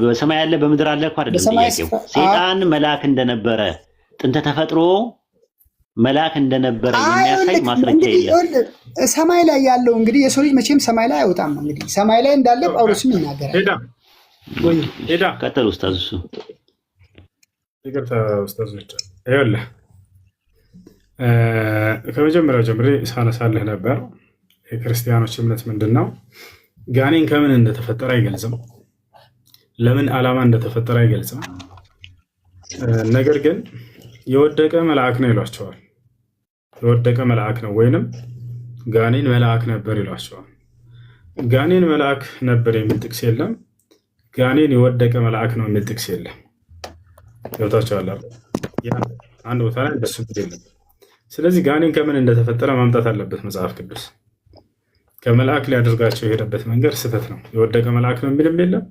በሰማይ ያለ በምድር አለ እኮ አይደለም ጥያቄው። ሰይጣን መልአክ እንደነበረ ጥንተ ተፈጥሮ መልአክ እንደነበረ የሚያሳይ ማስረጃ የለም። ሰማይ ላይ ያለው እንግዲህ የሰው ልጅ መቼም ሰማይ ላይ አይወጣም። እንግዲህ ሰማይ ላይ እንዳለ ጳውሎስም ይናገራል። ሄዳ ቀጥል ኡስታዝ። እሱ ይቅርታ ኡስታዝ ብቻ ይኸውልህ ከመጀመሪያው ጀምሬ ሳነሳልህ ነበር። የክርስቲያኖች እምነት ምንድን ነው? ጋኔን ከምን እንደተፈጠረ አይገልጽም። ለምን ዓላማ እንደተፈጠረ አይገልጽም። ነገር ግን የወደቀ መልአክ ነው ይሏቸዋል። የወደቀ መልአክ ነው ወይንም ጋኔን መልአክ ነበር ይሏቸዋል። ጋኔን መልአክ ነበር የሚል ጥቅስ የለም። ጋኔን የወደቀ መልአክ ነው የሚል ጥቅስ የለም። ገብታችኋል? አንድ ቦታ ላይ በሱ የለም። ስለዚህ ጋኔን ከምን እንደተፈጠረ ማምጣት አለበት መጽሐፍ ቅዱስ። ከመልአክ ሊያደርጋቸው የሄደበት መንገድ ስህተት ነው። የወደቀ መልአክ ነው የሚልም የለም፣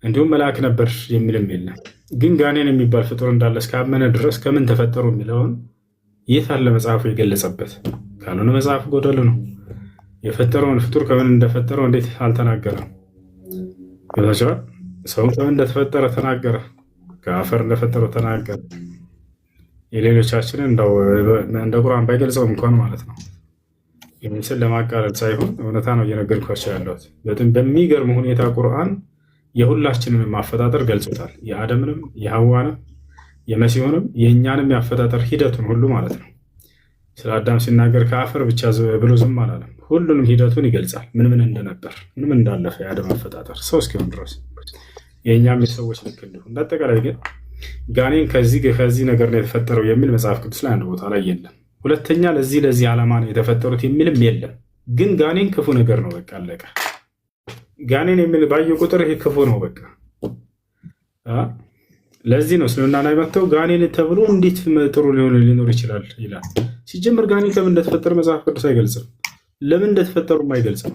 እንዲሁም መልአክ ነበር የሚልም የለም። ግን ጋኔን የሚባል ፍጡር እንዳለ እስካመነ ድረስ ከምን ተፈጠሩ የሚለውን የት አለ መጽሐፉ የገለጸበት? ካልሆነ መጽሐፍ ጎደል ነው። የፈጠረውን ፍጡር ከምን እንደፈጠረው እንዴት አልተናገረም? ገብታችኋል? ሰው ከምን እንደተፈጠረ ተናገረ፣ ከአፈር እንደፈጠረው ተናገረ። የሌሎቻችንን እንደ ቁርአን ባይገልጸውም እንኳን ማለት ነው። ይህን ለማቃለል ሳይሆን እውነታ ነው እየነገርኳቸው ያለሁት። በሚገርም ሁኔታ ቁርአን የሁላችንንም አፈጣጠር ገልጾታል። የአደምንም፣ የሐዋንም፣ የመሲሁንም የእኛንም የአፈጣጠር ሂደቱን ሁሉ ማለት ነው። ስለ አዳም ሲናገር ከአፈር ብቻ ብሎ ዝም አላለም። ሁሉንም ሂደቱን ይገልጻል። ምን ምን እንደነበር፣ ምን ምን እንዳለፈ የአደም አፈጣጠር ሰው እስኪሆን ድረስ የእኛም የሰዎች ልክ እንዲሁ። እንዳጠቃላይ ግን ጋኔን ከዚህ ነገር ነው የተፈጠረው የሚል መጽሐፍ ቅዱስ ላይ አንድ ቦታ ላይ የለም። ሁለተኛ ለዚህ ዓላማ ነው የተፈጠሩት የሚልም የለም። ግን ጋኔን ክፉ ነገር ነው፣ በቃ አለቀ። ጋኔን የሚል ባየው ቁጥር ይሄ ክፉ ነው በቃ። ለዚህ ነው እስልምና ላይ መጥተው ጋኔን ተብሎ እንዴት ጥሩ ሊኖር ይችላል ይላል። ሲጀምር ጋኔን ከምን እንደተፈጠረ መጽሐፍ ቅዱስ አይገልጽም። ለምን እንደተፈጠሩም አይገልጽም።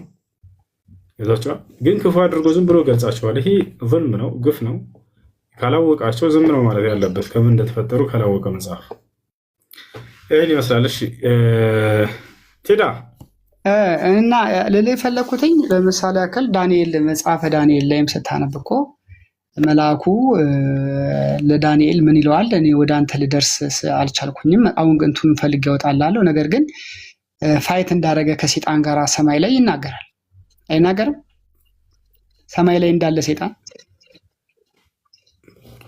ይዛቸዋል። ግን ክፉ አድርጎ ዝም ብሎ ገልጻቸዋል። ይሄ ዙልም ነው፣ ግፍ ነው። ካላወቃቸው ዝም ነው ማለት ያለበት፣ ከምን እንደተፈጠሩ ካላወቀ መጽሐፍ። ይህን ይመስላል። እሺ ቴዳ እና ልል የፈለኩትኝ ለምሳሌ ያክል ዳንኤል መጽሐፈ ዳንኤል ላይም ስታነብ እኮ መልአኩ ለዳንኤል ምን ይለዋል? እኔ ወደ አንተ ልደርስ አልቻልኩኝም፣ አሁን ግን እንትን ፈልጌ እወጣላለሁ። ነገር ግን ፋይት እንዳደረገ ከሴጣን ጋር ሰማይ ላይ ይናገራል። አይናገርም? ሰማይ ላይ እንዳለ ሴጣን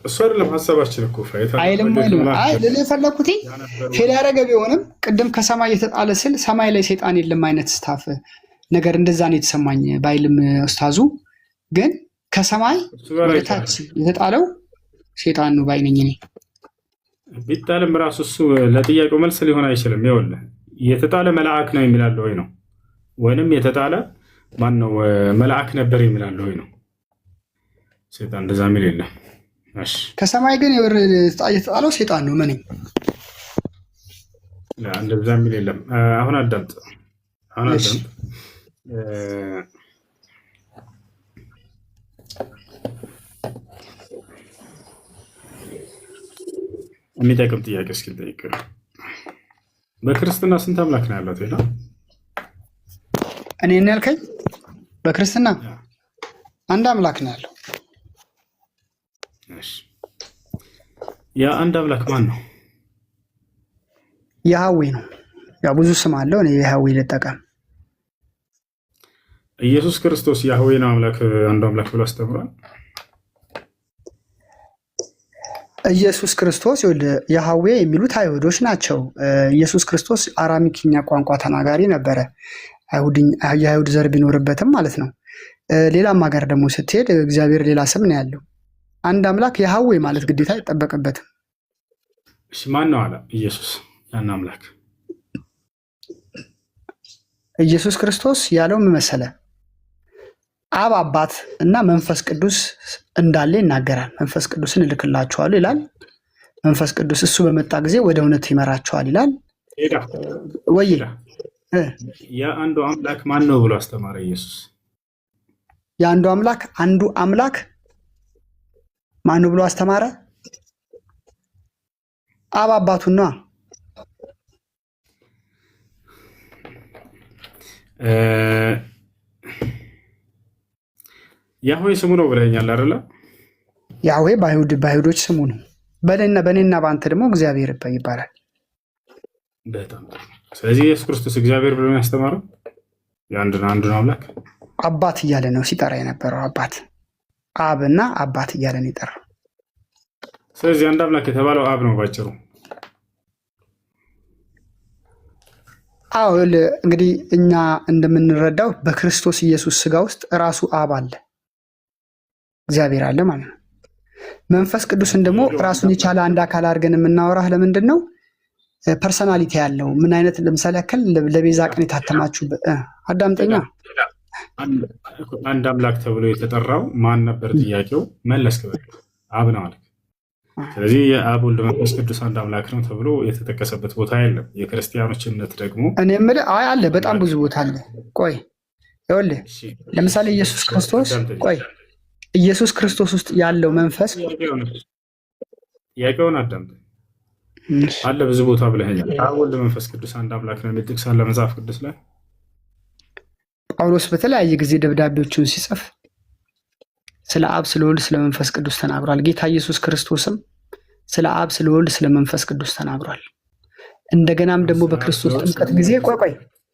እሱ አይደለም ሀሳባችን እኮ ፋይት አይልም። አይ ልል የፈለኩት ፌል ያደረገ ቢሆንም ቅድም ከሰማይ የተጣለ ስል ሰማይ ላይ ሴጣን የለም አይነት ስታፍ ነገር እንደዛ ነው የተሰማኝ ባይልም ኡስታዙ ግን ከሰማይ ወደ ታች የተጣለው ሴጣን ነው ባይነኝ እኔ። ቢጣልም ራሱ እሱ ለጥያቄው መልስ ሊሆን አይችልም። ይኸውልህ የተጣለ መልአክ ነው የሚላል ወይ ነው፣ ወይንም የተጣለ ማን ነው መልአክ ነበር የሚላል ወይ ነው። ሴጣን እንደዛ የሚል የለም። እሺ ከሰማይ ግን የተጣለው ሴጣን ነው ምን እንደዛ የሚል የለም። አሁን አዳምጥ። የሚጠቅም ጥያቄ እስኪ ልጠይቅ። በክርስትና ስንት አምላክ ነው ያለው? ይላ እኔ ያልከኝ በክርስትና አንድ አምላክ ነው ያለው። ያ አንድ አምላክ ማን ነው? ያህዌ ነው። ያው ብዙ ስም አለው። እኔ ያህዌ ልጠቀም። ኢየሱስ ክርስቶስ ያህዌ ነው አምላክ አንዱ አምላክ ብሎ አስተምሯል። ኢየሱስ ክርስቶስ ያህዌ የሚሉት አይሁዶች ናቸው። ኢየሱስ ክርስቶስ አራሚክኛ ቋንቋ ተናጋሪ ነበረ፣ የአይሁድ ዘር ቢኖርበትም ማለት ነው። ሌላም ሀገር ደግሞ ስትሄድ እግዚአብሔር ሌላ ስም ነው ያለው። አንድ አምላክ ያህዌ ማለት ግዴታ አይጠበቅበትም። እሺ ማን ነው አለ ኢየሱስ ያን አምላክ? ኢየሱስ ክርስቶስ ያለው ምን መሰለ? አብ አባት እና መንፈስ ቅዱስ እንዳለ ይናገራል። መንፈስ ቅዱስን እልክላችኋለሁ ይላል። መንፈስ ቅዱስ እሱ በመጣ ጊዜ ወደ እውነት ይመራችኋል ይላል። ወይ የአንዱ አምላክ ማን ነው ብሎ አስተማረ ኢየሱስ? የአንዱ አምላክ አንዱ አምላክ ማን ነው ብሎ አስተማረ? አብ አባቱን ነው። ያህዌ ስሙ ነው ብለኛል አይደለ? ያህዌ በአይሁዶች ስሙ ነው። በእኔና በአንተ ደግሞ እግዚአብሔር ይባላል። በጣም ስለዚህ ኢየሱስ ክርስቶስ እግዚአብሔር ብሎ ያስተማረው አንዱን አምላክ አባት እያለ ነው ሲጠራ የነበረው። አባት አብና አባት እያለ ነው የጠራው። ስለዚህ አንድ አምላክ የተባለው አብ ነው ባጭሩ። አዎ እንግዲህ እኛ እንደምንረዳው በክርስቶስ ኢየሱስ ስጋ ውስጥ ራሱ አብ አለ፣ እግዚአብሔር አለ ማለት ነው። መንፈስ ቅዱስን ደግሞ ራሱን የቻለ አንድ አካል አድርገን የምናወራህ ለምንድን ነው? ፐርሰናሊቲ ያለው ምን አይነት ለምሳሌ ያክል ለቤዛ ቀን የታተማችሁ አዳምጠኛ አንድ አምላክ ተብሎ የተጠራው ማን ነበር? ጥያቄው መለስክ በል አብ ነው አልክ። ስለዚህ የአብ ወልድ መንፈስ ቅዱስ አንድ አምላክ ነው ተብሎ የተጠቀሰበት ቦታ የለም። የክርስቲያኖች እምነት ደግሞ እኔ የምልህ አለ፣ በጣም ብዙ ቦታ አለ። ቆይ ይኸውልህ ለምሳሌ ኢየሱስ ክርስቶስ ውስጥ ያለው መንፈስ ጥያቄውን አዳምጥ አለ ብዙ ቦታ ብለኸኛል። አብ ወልድ መንፈስ ቅዱስ አንድ አምላክ ነው የሚል ጥቅስ አለ መጽሐፍ ቅዱስ ላይ። ጳውሎስ በተለያየ ጊዜ ደብዳቤዎቹን ሲጽፍ ስለ አብ ስለ ወልድ ስለ መንፈስ ቅዱስ ተናግሯል። ጌታ ኢየሱስ ክርስቶስም ስለ አብ ስለ ወልድ ስለ መንፈስ ቅዱስ ተናግሯል። እንደገናም ደግሞ በክርስቶስ ጥምቀት ጊዜ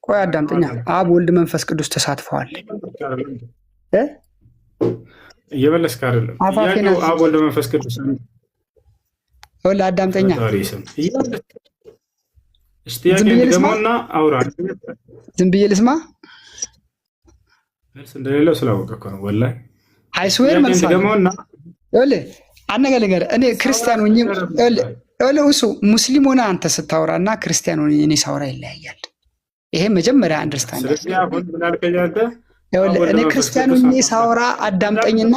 ቆይ አዳምጠኛ አብ ወልድ መንፈስ ቅዱስ ተሳትፈዋል። እየመለስክ አይደለም። አብ ወልድ መንፈስ ቅዱስ ወልድ አዳምጠኛ ዝም ብዬ ልስማ። መልስ እንደሌለው ስላወቀ እኮ ነው ወላሂ አይስዌር መልስ አነገር እኔ ክርስቲያን ሆኜ እሱ ሙስሊም ሆነ አንተ ስታወራ እና ክርስቲያን ሆኜ እኔ ሳወራ ይለያያል። ይሄ መጀመሪያ አንደርስታንድ። እኔ ክርስቲያን ሆኜ ሳወራ አዳምጠኝና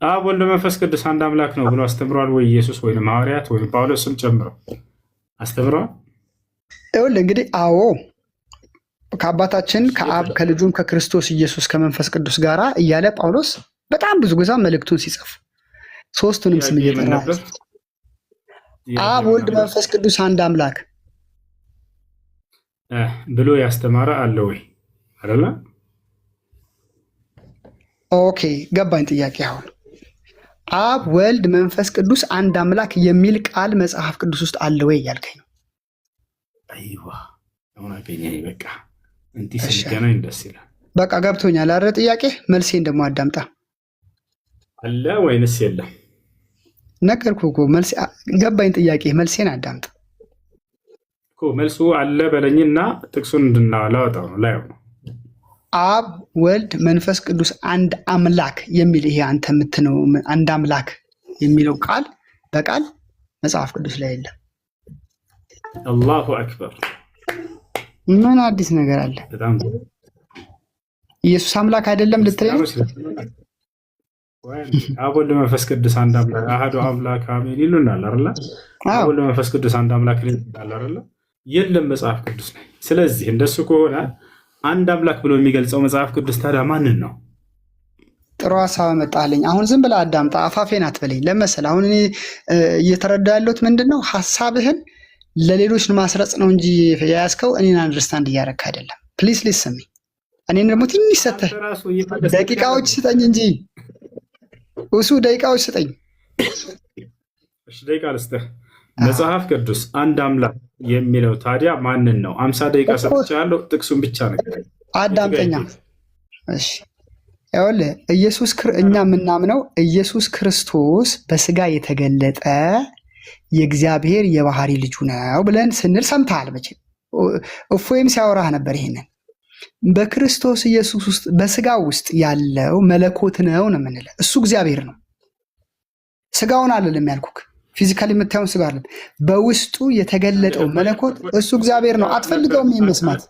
አብ ወልድ መንፈስ ቅዱስ አንድ አምላክ ነው ብሎ አስተምሯል ወይ ኢየሱስ ወይም ሐዋርያት ወይም ጳውሎስም ጨምረው አስተምረዋል? እንግዲህ አዎ ከአባታችን ከአብ ከልጁም ከክርስቶስ ኢየሱስ ከመንፈስ ቅዱስ ጋር እያለ ጳውሎስ በጣም ብዙ ጊዜ መልእክቱን ሲጽፍ ሶስቱንም ስም እየጠራ አብ ወልድ መንፈስ ቅዱስ አንድ አምላክ ብሎ ያስተማረ አለ ወይ አይደለ? ኦኬ ገባኝ ጥያቄ። አሁን አብ ወልድ መንፈስ ቅዱስ አንድ አምላክ የሚል ቃል መጽሐፍ ቅዱስ ውስጥ አለ ወይ እያልከኝ ነው? አይዋ አሁን አገኘኝ። በቃ እንዲህ ስንገናኝ ደስ ይላል። በቃ ገብቶኛል አይደል? ጥያቄ መልሴን ደግሞ አዳምጣ። አለ ወይንስ የለም? ነገርኩህ እኮ መልሴ ገባኝ። ጥያቄ መልሴን አዳምጣ እኮ። መልሱ አለ በለኝና ጥቅሱን እንድናላወጣው ነው ላይ ነው። አብ ወልድ መንፈስ ቅዱስ አንድ አምላክ የሚል ይሄ አንተ የምትነው አንድ አምላክ የሚለው ቃል በቃል መጽሐፍ ቅዱስ ላይ የለም። አላሁ አክበር። ምን አዲስ ነገር አለ? ኢየሱስ አምላክ አይደለም ልትለኝ? አብ ወልድ መንፈስ ቅዱስ አንድ አምላክ አሐዱ አምላክ አሜን ይሉናል አይደል? አብ ወልድ መንፈስ ቅዱስ አንድ አምላክ ይሉናል አይደል? የለም መጽሐፍ ቅዱስ ላይ። ስለዚህ እንደሱ ከሆነ አንድ አምላክ ብሎ የሚገልጸው መጽሐፍ ቅዱስ ታዲያ ማንን ነው? ጥሩ ሀሳብ መጣልኝ። አሁን ዝም ብለህ አዳምጣ፣ አፋፌን አትበለኝ። ለመሰለህ አሁን እኔ እየተረዳ ያለሁት ምንድነው ሀሳብህን ለሌሎች ማስረጽ ነው እንጂ የያዝከው እኔን አንደርስታንድ እያደረክ አይደለም። ፕሊስ ሊስሚ። እኔን ደግሞ ትንሽ ሰተህ ደቂቃዎች ስጠኝ እንጂ እሱ ደቂቃዎች ስጠኝ። እሺ ደቂቃ ልስጥህ። መጽሐፍ ቅዱስ አንድ አምላክ የሚለው ታዲያ ማንን ነው? 50 ደቂቃ ሰጥቻለሁ። ጥቅሱን ብቻ ነገር አዳምጠኛ። እሺ ይኸውልህ እኛ የምናምነው ኢየሱስ ክርስቶስ በስጋ የተገለጠ የእግዚአብሔር የባህሪ ልጁ ነው ብለን ስንል ሰምተሃል መቼም። እፎይም ሲያወራህ ነበር ይሄንን። በክርስቶስ ኢየሱስ ውስጥ በስጋ ውስጥ ያለው መለኮት ነው የምንለው። እሱ እግዚአብሔር ነው። ስጋውን አይደለም ያልኩህ፣ ፊዚካሊ የምታየውን ስጋ አይደለም። በውስጡ የተገለጠው መለኮት እሱ እግዚአብሔር ነው። አትፈልገውም ይሄን መስማት።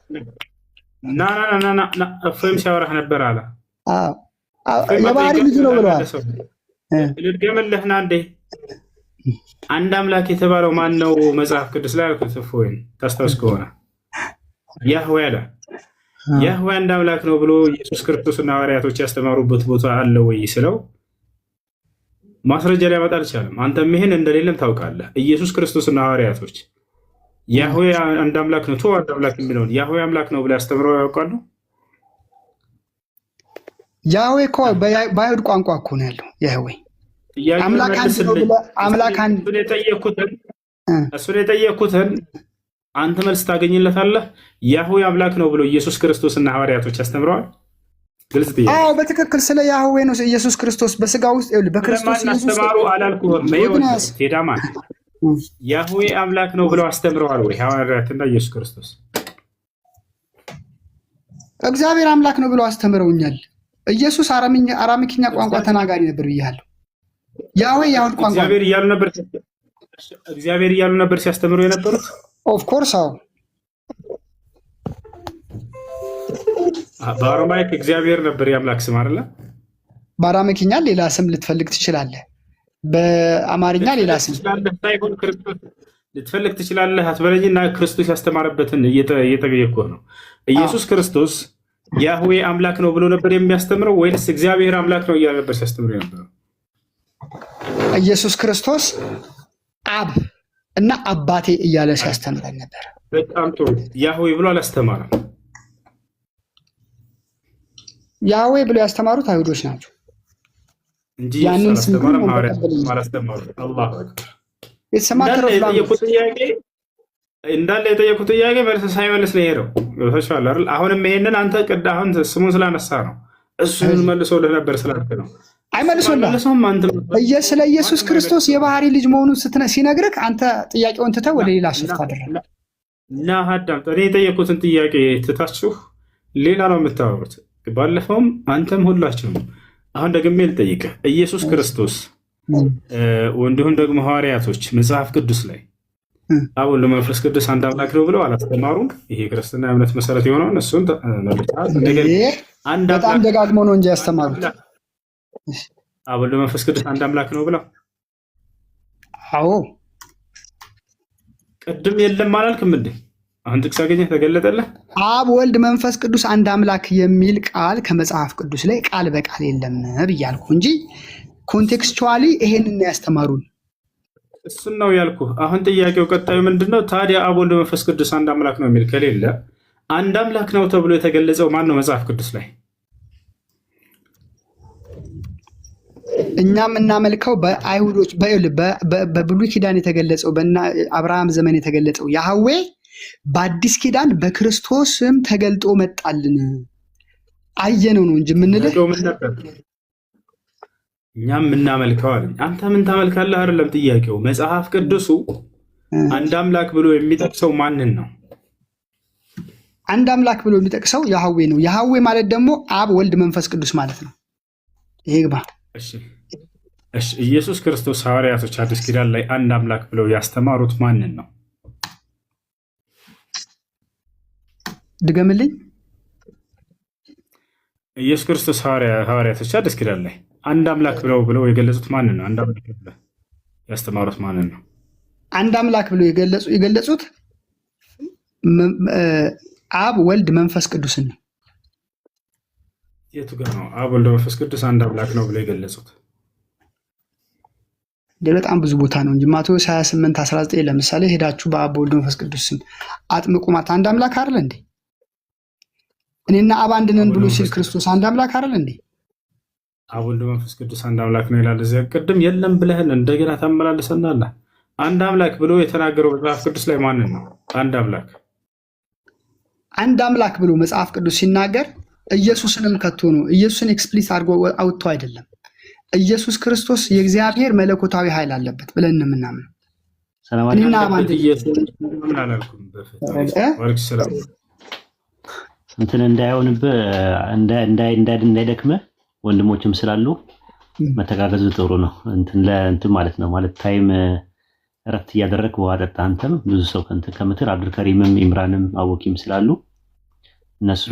እፎይም ሲያወራህ ነበር አለ። የባህሪ ልጁ ነው ብለዋል። ልድገምልህና እንዴ አንድ አምላክ የተባለው ማን ነው? መጽሐፍ ቅዱስ ላይ አልኩት። እፎይን ታስታውስ ከሆነ ያህዌ አለ። ያህዌ አንድ አምላክ ነው ብሎ ኢየሱስ ክርስቶስና ሐዋርያቶች ያስተማሩበት ቦታ አለ ወይ ስለው ማስረጃ ሊያመጣ አልቻለም። አንተም ይሄን እንደሌለም ታውቃለህ። ኢየሱስ ክርስቶስና ሐዋርያቶች ያህዌ አንድ አምላክ ነው አንድ አምላክ የሚለውን ያህዌ አምላክ ነው ብሎ ያስተምረው ያውቃሉ? ያህዌ እኮ በአይሁድ ቋንቋ እኮ ነው ያለው። ያህዌ አምላክ አንድ ነው ብለህ አምላክ አንድ እሱን የጠየኩትን አንተ መልስ ታገኝለታለህ። ያህዌ አምላክ ነው ብሎ ኢየሱስ ክርስቶስና ሐዋርያቶች ያስተምረዋል? ግልጽ ጥያቄ። አዎ በትክክል ስለ ያህዌ ነው። ኢየሱስ ክርስቶስ በስጋ ውስጥ ይኸውልህ በክርስቶስ ኢየሱስ አስተማሩ አላልኩህም? ቴዳማን ያህዌ አምላክ ነው ብለው አስተምረዋል ወይ ሐዋርያትና ኢየሱስ ክርስቶስ? እግዚአብሔር አምላክ ነው ብለው አስተምረውኛል። ኢየሱስ አራሚክኛ ቋንቋ ተናጋሪ ነበር ብያለሁ። ያህዌ የአይሁድ ቋንቋ እግዚአብሔር እያሉ ነበር ሲያስተምሩ የነበሩት። ኦፍ ኮርስ አዎ። በአረማይክ እግዚአብሔር ነበር የአምላክ ስም አይደለ? በአራሚክኛ ሌላ ስም ልትፈልግ ትችላለህ። በአማርኛ ሌላ ስም ሳይሆን ክርስቶስ ልትፈልግ ትችላለህ አትበለኝና ክርስቶስ ያስተማረበትን እየጠየቅኩህ ነው። ኢየሱስ ክርስቶስ ያህዌ አምላክ ነው ብሎ ነበር የሚያስተምረው ወይስ እግዚአብሔር አምላክ ነው እያለ ነበር ሲያስተምር የነበረው? ኢየሱስ ክርስቶስ አብ እና አባቴ እያለ ሲያስተምረን ነበር። በጣም ጥሩ። ያህዌ ብሎ አላስተማረም። ያህዌ ብሎ ያስተማሩት አይሁዶች ናቸው እንጂ ያንን ስም አላስተማሩም። አላሁ እንዳለ የጠየቁት ጥያቄ መልስ ሳይመልስ ነው የሄደው። ተሻለ አይደል? አሁንም ይሄንን አንተ አሁን ስሙን ስላነሳ ነው እሱን መልሶልህ ነበር ስላልክ ነው። አይመልሶልህም። ስለ ኢየሱስ ክርስቶስ የባህሪ ልጅ መሆኑን ሲነግርህ አንተ ጥያቄውን ትተህ ወደ ሌላ ሽፍት አደረግህ እና አዳምጥ። እኔ የጠየቁትን ጥያቄ ትታችሁ ሌላ ነው የምታወሩት። ባለፈውም አንተም ሁላችሁም። አሁን ደግሜ ልጠይቅህ፣ ኢየሱስ ክርስቶስ እንዲሁም ደግሞ ሐዋርያቶች መጽሐፍ ቅዱስ ላይ አብ ወልድ መንፈስ ቅዱስ አንድ አምላክ ነው ብለው አላስተማሩም? ይሄ ክርስትና እምነት መሰረት የሆነውን እሱን በጣም ደጋግሞ ነው እንጂ ያስተማሩት። አብ ወልድ መንፈስ ቅዱስ አንድ አምላክ ነው ብለው? አዎ። ቅድም የለም አላልክም እንዴ? አሁን ጥቅስ አገኘህ ተገለጠልህ? አብ ወልድ መንፈስ ቅዱስ አንድ አምላክ የሚል ቃል ከመጽሐፍ ቅዱስ ላይ ቃል በቃል የለም ብያልኩ እንጂ ኮንቴክስቹዋሊ ይሄንን ያስተማሩን። እሱን ነው ያልኩህ። አሁን ጥያቄው ቀጣዩ ምንድነው ታዲያ? አብ ወልድ መንፈስ ቅዱስ አንድ አምላክ ነው የሚል ከሌለ አንድ አምላክ ነው ተብሎ የተገለጸው ማን ነው መጽሐፍ ቅዱስ ላይ? እኛ የምናመልከው በአይሁዶች በብሉይ ኪዳን የተገለጸው በአብርሃም ዘመን የተገለጸው ያህዌ በአዲስ ኪዳን በክርስቶስም ተገልጦ መጣልን አየነው ነው እንጂ የምንልህ እኛም የምናመልከው አለ። አንተ ምን ታመልካለህ አይደለም ጥያቄው። መጽሐፍ ቅዱሱ አንድ አምላክ ብሎ የሚጠቅሰው ማንን ነው? አንድ አምላክ ብሎ የሚጠቅሰው ያህዌ ነው። ያህዌ ማለት ደግሞ አብ፣ ወልድ፣ መንፈስ ቅዱስ ማለት ነው። ይሄ ግባ። እሺ ኢየሱስ ክርስቶስ ሐዋርያቶች አዲስ ኪዳን ላይ አንድ አምላክ ብለው ያስተማሩት ማንን ነው? ድገምልኝ። ኢየሱስ ክርስቶስ ሐዋርያቶች አዲስ ኪዳን ላይ አንድ አምላክ ብለው የገለጹት ማንን ነው? አንድ አምላክ ብለው ያስተማሩት ማንን ነው? አንድ አምላክ ብለው የገለጹት አብ፣ ወልድ፣ መንፈስ ቅዱስን ነው። የቱ ጋር ነው አብ፣ ወልድ፣ መንፈስ ቅዱስ አንድ አምላክ ነው ብለው የገለጹት? በጣም ብዙ ቦታ ነው እንጂ ማቴዎስ 28:19 ለምሳሌ ሄዳችሁ በአብ ወልድ መንፈስ ቅዱስ ስም አጥምቁ ማለት አንድ አምላክ አይደል እንዴ? እኔና አብ አንድ ነን ብሎ ሲል ክርስቶስ አንድ አምላክ አይደል እንዴ? አብ፣ ወልድ፣ መንፈስ ቅዱስ አንድ አምላክ ነው ይላል። እዚያ ቅድም የለም ብለህን እንደገና ተመላለሰናል። አንድ አምላክ ብሎ የተናገረው መጽሐፍ ቅዱስ ላይ ማንን ነው? አንድ አምላክ ብሎ መጽሐፍ ቅዱስ ሲናገር ኢየሱስንም ከቶ ነው። ኢየሱስን ኤክስፕሊስ አድርጎ አውጥቶ አይደለም። ኢየሱስ ክርስቶስ የእግዚአብሔር መለኮታዊ ኃይል አለበት ብለን የምናምነው። እንትን እንዳይሆንብህ እንዳይደክምህ ወንድሞችም ስላሉ መተጋገዙ ጥሩ ነው። እንትን ማለት ነው ማለት ታይም እረፍት እያደረግ ውሃ ጠጣ። አንተም ብዙ ሰው ከምትል አብዱልከሪምም ኢምራንም አወቂም ስላሉ እነሱ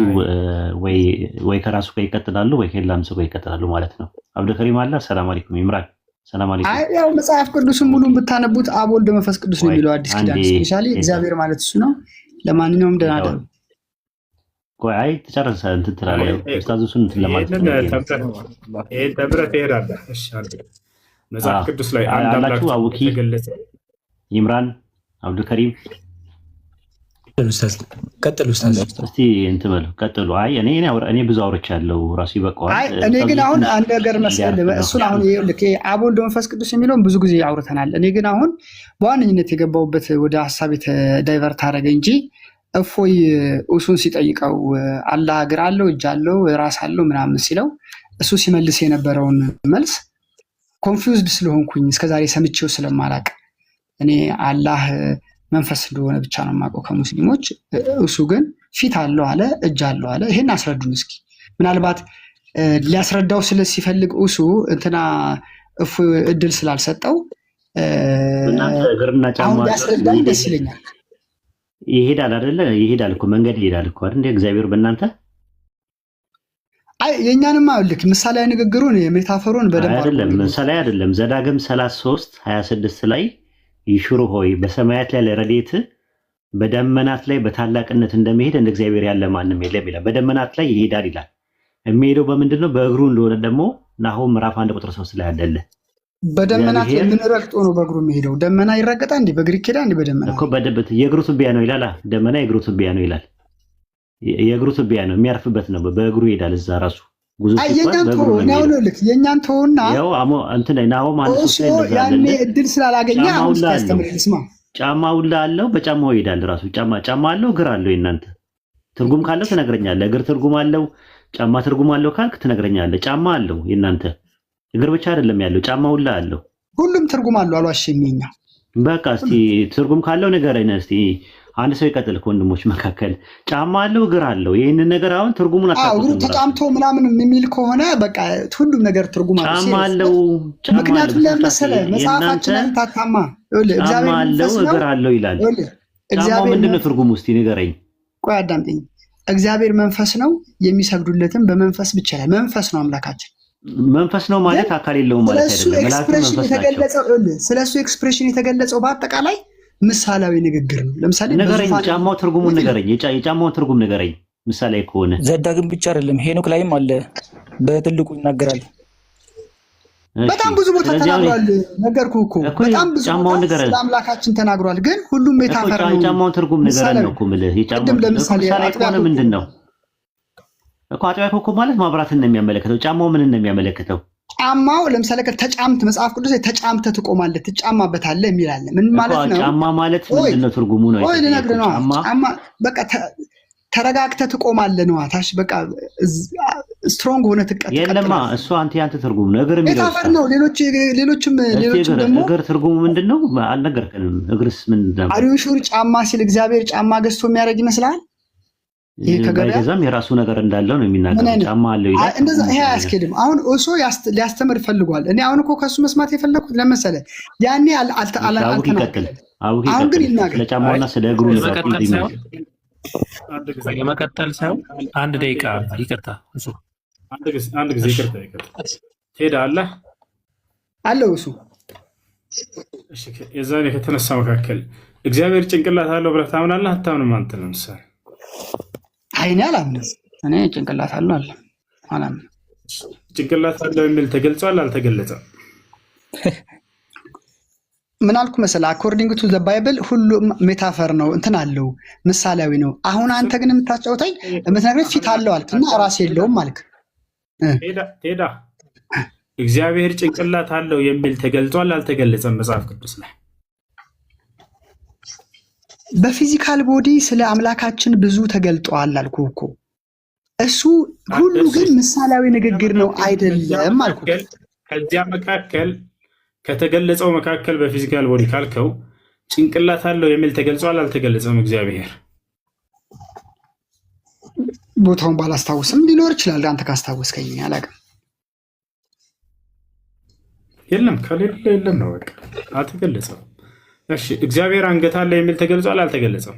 ወይ ከራሱ ጋር ይቀጥላሉ ወይ ከሌላም ሰው ጋር ይቀጥላሉ ማለት ነው። አብዱልከሪም አለ። ሰላም አለይኩም ኢምራን። ሰላም አለይኩም። ያው መጽሐፍ ቅዱስን ሙሉን ብታነቡት አብ፣ ወልድ፣ መንፈስ ቅዱስ ነው የሚለው አዲስ ኪዳን። ስፔሻሊ እግዚአብሔር ማለት እሱ ነው። ለማንኛውም ደህና ደሩ። ቆይ አይ ተጨረሰ እንትን ትላለህ። ኡስታዙን እንትን ለማለት ነው። ይሄን ተብረህ ትሄዳለህ። እሺ መጽሐፍ ቅዱስ ላይ አንድ አምላክ ተገለጸ። ኢምራን አብዱልከሪም ቀጥሉ ኡስታዝ። እስቲ እንትን በሉ ቀጥሉ። አይ እኔ ብዙ አውርቻለሁ ራሱ ይበቃዋል። አይ እኔ ግን አሁን አንድ ነገር መሰለህ እሱን አሁን ይኸውልህ አብ፣ ወልድ፣ መንፈስ ቅዱስ የሚለውን ብዙ ጊዜ አውርተናል። እኔ ግን አሁን በዋነኝነት የገባሁበት ወደ ሐሳብ ዳይቨርት አደረገ እንጂ እፎይ እሱን ሲጠይቀው አላህ እግር አለው እጅ አለው ራስ አለው ምናምን ሲለው እሱ ሲመልስ የነበረውን መልስ ኮንፊውዝድ ስለሆንኩኝ እስከዛሬ ሰምቼው ስለማላቅ እኔ አላህ መንፈስ እንደሆነ ብቻ ነው የማውቀው ከሙስሊሞች። እሱ ግን ፊት አለው አለ፣ እጅ አለው አለ። ይሄን አስረዱን እስኪ። ምናልባት ሊያስረዳው ሲፈልግ እሱ እንትና እፎይ እድል ስላልሰጠው አሁን ሊያስረዳኝ ደስ ይለኛል። ይሄዳል አይደለ? ይሄዳል እኮ መንገድ ይሄዳል እኮ አይደል? እግዚአብሔር በእናንተ አይ የኛንማ ልክ ምሳሌ ንግግሩን የሜታፎሩን በደንብ አይደለም። ምሳሌ አይደለም። ዘዳግም 33:26 ላይ ይሽሩ ሆይ በሰማያት ላይ ለረድኤት በደመናት ላይ በታላቅነት እንደሚሄድ እንደ እግዚአብሔር ያለ ማንም የለም ይላል። በደመናት ላይ ይሄዳል ይላል። የሚሄደው በምንድን ነው? በእግሩ እንደሆነ ደግሞ ናሆም ምዕራፍ 1:3 ላይ አይደለ? በደመናት ምን ረግጦ ነው በእግሩ የሚሄደው? ደመና ይረገጣል እንዴ? በእግር ይኬዳል እንዴ? በደመና እኮ በደበት የእግሩ ትቢያ ነው ይላል። ደመና የእግሩ ትቢያ ነው ይላል። የእግሩ ትቢያ ነው የሚያርፍበት ነው። በእግሩ ይሄዳል። እዛ ራሱ ጉዞ የኛን ተውና ያው እንትን ናሆም 1:3 ላይ እንደዛ ያኔ እድል ስላላገኘ አሁን ያስተምርልስማ ጫማው አለው። በጫማው ይሄዳል ራሱ። ጫማ አለው፣ እግር አለው። የእናንተ ትርጉም ካለው ትነግረኛለህ። እግር ትርጉም አለው፣ ጫማ ትርጉም አለው ካልክ ትነግረኛለህ። ጫማ አለው የእናንተ እግር ብቻ አይደለም ያለው፣ ጫማ ሁላ አለው። ሁሉም ትርጉም አለው። አልዋሽም። የኛ በቃ እስቲ ትርጉም ካለው ንገረኝ እስቲ። አንድ ሰው ይቀጥል ከወንድሞች መካከል ጫማ አለው እግር አለው። ይሄንን ነገር አሁን ትርጉሙን አታውቁም። እግሩ ተጫምቶ ምናምን የሚል ከሆነ በቃ ሁሉም ነገር ትርጉም አለው። ጫማ አለው። ምክንያቱም ለምሳሌ መጽሐፋችንን ታታማ ጫማ አለው እግር አለው ይላል። ጫማው ምንድነው ትርጉሙ እስቲ ንገረኝ። ቆይ አዳምጠኝ። እግዚአብሔር መንፈስ ነው፣ የሚሰግዱለትም በመንፈስ ብቻ ላይ መንፈስ ነው አምላካችን። መንፈስ ነው ማለት አካል የለውም ማለት አይደለም። መላእክት መንፈስ ናቸው። ስለሱ ኤክስፕሬሽን የተገለጸው በአጠቃላይ ምሳሌያዊ ንግግር ነው። ለምሳሌ ንገረኝ፣ ጫማው ትርጉሙን ንገረኝ። የጫማውን ትርጉም ንገረኝ ምሳሌ ከሆነ። ዘዳግም ብቻ አይደለም ሄኖክ ላይም አለ፣ በትልቁ ይናገራል። በጣም ብዙ ቦታ ተናግሯል። ነገርኩህ እኮ በጣም ብዙ ቦታ ስለ አምላካችን ተናግሯል። ግን ሁሉም ሜታፈር ነው። የጫማውን ትርጉም ንገረኝ ነው እኮ የምልህ። የጫማውን ምሳሌ ከሆነ ምንድን ነው እኮ አጥቢያ ኮከብ ማለት ማብራትን ነው የሚያመለክተው። ጫማው ምን ነው የሚያመለክተው? ጫማው ለምሳሌ ተጫምት መጽሐፍ ቅዱስ ላይ ተጫምተ ትቆማለህ፣ ትጫማበታለህ የሚል አለ። ምን ማለት ነው? ጫማ ማለት ምንድን ነው ትርጉሙ ነው? ወይ ልነግርህ ነው። ጫማ በቃ ተረጋግተህ ትቆማለህ ነው። ታሽ በቃ ስትሮንግ ሆነ ትቀጥላለህ። የለማ እሱ ያንተ ትርጉም ነው። እግር የሚለው ታፈር ነው። ሌሎችም ደግሞ እግር ትርጉሙ ምንድነው አልነገርከንም። እግርስ ምንድነው? አሪው ሹር ጫማ ሲል እግዚአብሔር ጫማ ገዝቶ የሚያደርግ ይመስላል? ባይገዛም የራሱ ነገር እንዳለው ነው የሚናገረው። ጫማ አለው ይላል። እንደዛ ይሄ አያስኬድም። አሁን እሱ ሊያስተምር ፈልጓል። እኔ አሁን እኮ ከሱ መስማት የፈለኩት ለመሰለ ያኔ አልተናገረም። አሁን ግን ይናገር። ስለ ጫማውና ስለ እግሩ የመቀጠል ሳይሆን አንድ ደቂቃ ይቅርታ፣ እሱ አንድ ጊዜ ይቅርታ ትሄዳለህ አለው እሱ። እሺ የዛኔ ከተነሳ መካከል እግዚአብሔር ጭንቅላት አለው ብለህ ታምናለህ አታምንም? አንተ ለምሳሌ እኔ አላምንም። እኔ ጭንቅላት አለው አላምንም። ጭንቅላት አለው የሚል ተገልጿል አልተገለጸም? ምን አልኩ መሰለህ? አኮርዲንግ ቱ ዘ ባይብል ሁሉ ሜታፈር ነው፣ እንትን አለው፣ ምሳሌያዊ ነው። አሁን አንተ ግን የምታጫውተኝ የምትነግረኝ ፊት አለው አልክና ራስ የለውም አልክ። ቴዳ እግዚአብሔር ጭንቅላት አለው የሚል ተገልጿል አልተገለጸም መጽሐፍ ቅዱስ ላይ? በፊዚካል ቦዲ ስለ አምላካችን ብዙ ተገልጧል አልኩ እኮ። እሱ ሁሉ ግን ምሳሌያዊ ንግግር ነው አይደለም አልኩ። ከዚያ መካከል ከተገለጸው መካከል በፊዚካል ቦዲ ካልከው ጭንቅላት አለው የሚል ተገልጿል አልተገለጸም? እግዚአብሔር ቦታውን ባላስታውስም ሊኖር ይችላል። አንተ ካስታወስከኝ አላውቅም። የለም ከሌለ የለም ነው በቃ፣ አልተገለጸም። እሺ እግዚአብሔር አንገት አለ የሚል ተገልጿል አልተገለጸም?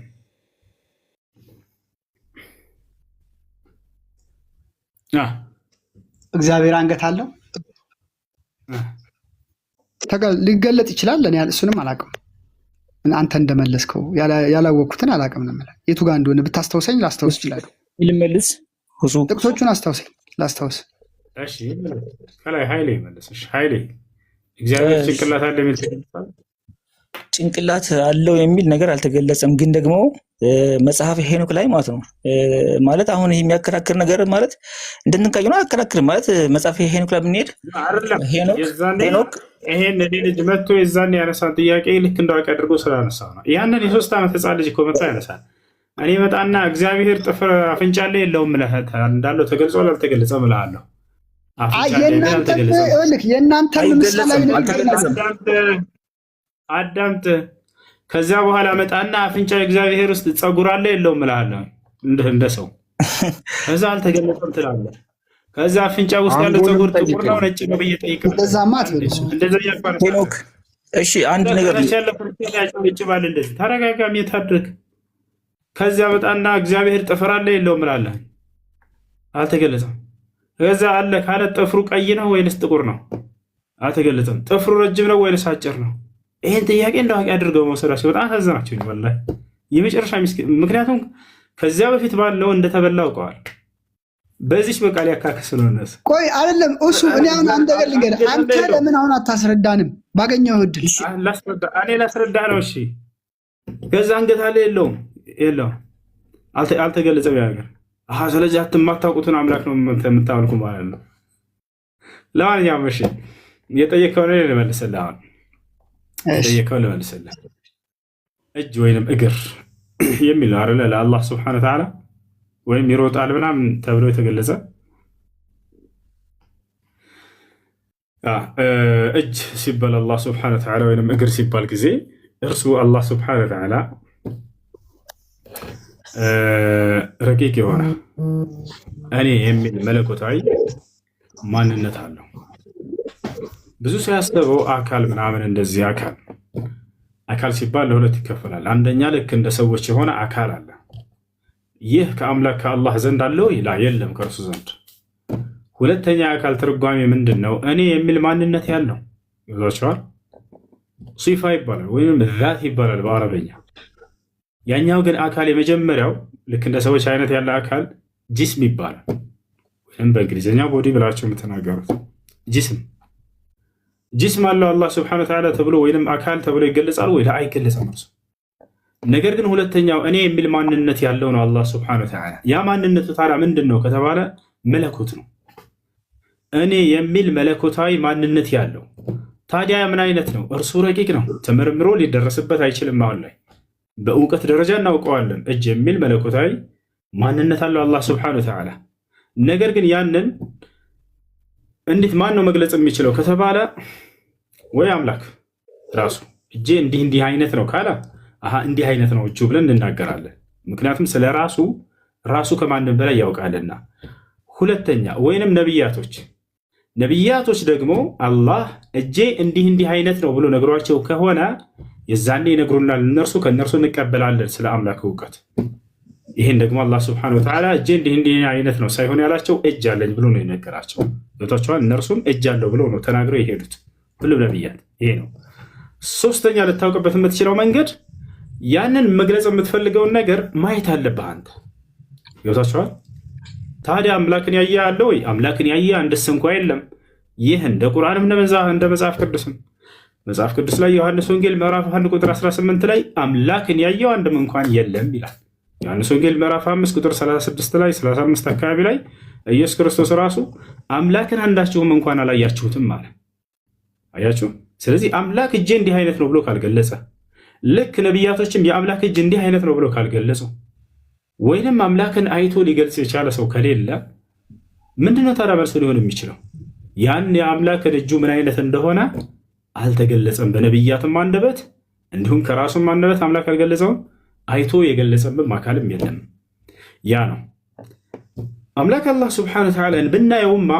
እግዚአብሔር አንገት አለው ሊገለጥ ይችላል። እኔ እሱንም አላውቅም። አንተ እንደመለስከው ያላወቅኩትን አላውቅም ነው የምልህ። የቱ ጋር እንደሆነ ብታስታውሰኝ ላስታውስ እችላለሁ። ይልመልስ ጥቅሶቹን አስታውሰኝ ላስታውስ። እሺ ከላይ ኃይሌ ይመለስሽ። ኃይሌ እግዚአብሔር ጭንቅላት አለ የሚል ተገልጿል? ጭንቅላት አለው የሚል ነገር አልተገለጸም። ግን ደግሞ መጽሐፍ ሄኖክ ላይ ማለት ነው ማለት አሁን ይሄ የሚያከራክር ነገር ማለት እንደንካዩ ነው አከራክር ማለት መጽሐፍ ሄኖክ ላይ ብንሄድ ሄኖክ ይሄን ልጅ መጥቶ የዛን ያነሳን ጥያቄ ልክ እንዳውቅ አድርጎ ስላነሳው ነው። ያንን የ3 ዓመት ህፃን ልጅ እኮ መጥቶ ያነሳል። እኔ መጣና እግዚአብሔር ጥፍር አፍንጫ ላይ የለውም እንዳለው ተገልጿል አልተገለጸም እልሃለሁ። የእናንተ አዳምጥ። ከዚያ በኋላ መጣና አፍንጫ እግዚአብሔር ውስጥ ፀጉር አለ የለውም እልሃለሁ እንደ ሰው። ከዛ አልተገለጸም ትላለህ። ከዛ አፍንጫ ውስጥ ያለው ፀጉር ጥቁር ነው ነጭ ነው ብዬ ጠይቀህ ሄኖክ እሺ አንድ ነገር እንደዚህ ተረጋጋሚ ታድርግ። ከዚያ መጣና እግዚአብሔር ጥፍር አለ የለውም እልሃለሁ፣ አልተገለጸም። ከዛ አለ ካለ ጥፍሩ ቀይ ነው ወይንስ ጥቁር ነው? አልተገለጸም። ጥፍሩ ረጅም ነው ወይንስ አጭር ነው? ይህን ጥያቄ እንዳዋቂ አድርገው መውሰዳቸው በጣም አሳዘናቸው ወላሂ የመጨረሻ ምስኪን። ምክንያቱም ከዚያ በፊት ባለው እንደተበላ አውቀዋል። በዚች በቃ ሊያካክስ ነው እነሱ። ቆይ አይደለም እሱ እኔ አሁን አንድ ነገር ልንገርህ። አንተ ለምን አሁን አታስረዳንም? ባገኘው እድል እኔ ላስረዳህ ነው። እሺ ከዛ አንገት አለ የለውም አልተገለጸም ያ ነገር። ስለዚህ የማታውቁትን አምላክ ነው የምታመልኩ ማለት ነው። ለማንኛውም እሺ የጠየቀውን ልመልስልህ። አሁን የጠየቀውን ልመልስልህ። እጅ ወይንም እግር የሚል ነው አይደለ? ለአላህ ስብሐነሁ ወተዓላ ወይም ይሮጣል ምናምን ተብሎ የተገለጸ እጅ ሲባል አላህ ስብሐነሁ ወተዓላ ወይንም እግር ሲባል ጊዜ እርሱ አላህ ስብሐነሁ ወተዓላ ረቂቅ የሆነ እኔ የሚል መለኮታዊ ማንነት አለው። ብዙ ሰው ያስበው አካል ምናምን እንደዚህ አካል ሲባል ለሁለት ይከፈላል። አንደኛ ልክ እንደ ሰዎች የሆነ አካል አለ። ይህ ከአምላክ ከአላህ ዘንድ አለው ይላ የለም ከእርሱ ዘንድ። ሁለተኛ አካል ትርጓሜ ምንድን ነው? እኔ የሚል ማንነት ያለው ይዟቸዋል። ሲፋ ይባላል ወይም ዛት ይባላል በአረበኛ። ያኛው ግን አካል የመጀመሪያው ልክ እንደ ሰዎች አይነት ያለ አካል ጂስም ይባላል። ወይም በእንግሊዝኛ ቦዲ ብላቸው የምትናገሩት ጂስም አለው አላህ ስብሐነሁ ወተዓላ ተብሎ ወይም አካል ተብሎ ይገለጻል ወይ? አይገለጽም እርሱ። ነገር ግን ሁለተኛው እኔ የሚል ማንነት ያለው ነው አላህ ስብሐነሁ ወተዓላ። ያ ማንነቱ ታዲያ ምንድን ነው ከተባለ መለኮት ነው። እኔ የሚል መለኮታዊ ማንነት ያለው ታዲያ ምን አይነት ነው? እርሱ ረቂቅ ነው። ተመርምሮ ሊደረስበት አይችልም። አሁን ላይ በእውቀት ደረጃ እናውቀዋለን። እጅ የሚል መለኮታዊ ማንነት አለው አላህ ስብሐነሁ ወተዓላ። ነገር ግን ያንን እንዴት ማን ነው መግለጽ የሚችለው ከተባለ ወይ አምላክ ራሱ እጄ እንዲህ አይነት ነው ካለ እንዲህ አይነት ነው እጁ ብለን እንናገራለን። ምክንያቱም ስለ ራሱ ራሱ ከማንም በላይ ያውቃልና። ሁለተኛ ወይንም ነቢያቶች ደግሞ አላህ እጄ እንዲህ አይነት ነው ብሎ ነግሯቸው ከሆነ የዛኔ ይነግሩናል። ከእነርሱ እንቀበላለን ስለ አምላክ እውቀት። ይህን ደግሞ አላህ ስብሐነሁ ወተዓላ እጄ እንዲህ አይነት ነው ሳይሆን ያላቸው እጅ አለኝ ብሎ ነው የነገራቸው። ገብቷቸዋል። እነርሱም እጅ አለው ብሎ ነው ተናግረው የሄዱት ሁሉም ነቢያት። ይሄ ነው። ሶስተኛ ልታውቅበት የምትችለው መንገድ ያንን መግለጽ የምትፈልገውን ነገር ማየት አለብህ አንተ። ገብቷቸዋል። ታዲያ አምላክን ያየ አለ ወይ? አምላክን ያየ አንድስ እንኳ የለም። ይህ እንደ ቁርአንም እንደ መጽሐፍ ቅዱስም መጽሐፍ ቅዱስ ላይ ዮሐንስ ወንጌል ምዕራፍ 1 ቁጥር 18 ላይ አምላክን ያየው አንድም እንኳን የለም ይላል። ዮሐንስ ወንጌል ምዕራፍ 5 ቁጥር 36 ላይ 35 አካባቢ ላይ ኢየሱስ ክርስቶስ ራሱ አምላክን አንዳችሁም እንኳን አላያችሁትም አለ። አያችሁ። ስለዚህ አምላክ እጄ እንዲህ አይነት ነው ብሎ ካልገለጸ፣ ልክ ነቢያቶችም የአምላክ እጅ እንዲህ አይነት ነው ብሎ ካልገለጹ፣ ወይንም አምላክን አይቶ ሊገልጽ የቻለ ሰው ከሌለ ምንድነው ታዲያ መልሱ ሊሆን የሚችለው? ያን የአምላክን እጁ ምን አይነት እንደሆነ አልተገለጸም። በነቢያትም አንደበት እንዲሁም ከራሱም አንደበት አምላክ አልገለጸውም። አይቶ የገለጸብም አካልም የለም። ያ ነው አምላክ አላህ ስብሐነሁ ወተዓላ ብናየውማ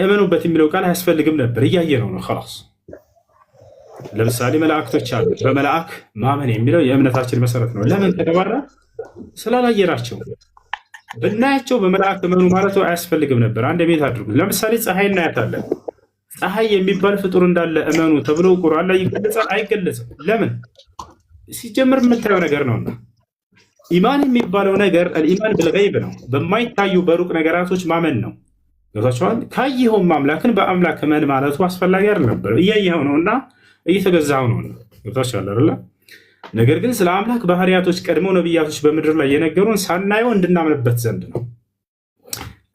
እመኑበት የሚለው ቃል አያስፈልግም ነበር። እያየነው ነው ኸላስ። ለምሳሌ መላእክቶች አሉ። በመላእክ ማመን የሚለው የእምነታችን መሰረት ነው። ለምን ከተባለ ስላላየናቸው። ብናያቸው በመላእክት እመኑ ማለቱ አያስፈልግም ነበር። አንድ ቤት አድርጉ። ለምሳሌ ፀሐይ እናያታለን። ፀሐይ የሚባል ፍጡር እንዳለ እመኑ ተብሎ ቁርአን ላይ ይገለጻል? አይገለጽም። ለምን? ሲጀምር የምታየው ነገር ነውና። ኢማን የሚባለው ነገር አልኢማን ብልገይብ ነው። በማይታዩ በሩቅ ነገራቶች ማመን ነው። ገብታችኋል? ካየኸውም አምላክን በአምላክ እመን ማለቱ አስፈላጊ ነበር። እያየኸው ነውና እየተገዛው ነው። ገብታችኋል አይደል? ነገር ግን ስለ አምላክ ባህሪያቶች ቀድመው ነቢያቶች በምድር ላይ የነገሩን ሳናየው እንድናምንበት ዘንድ ነው።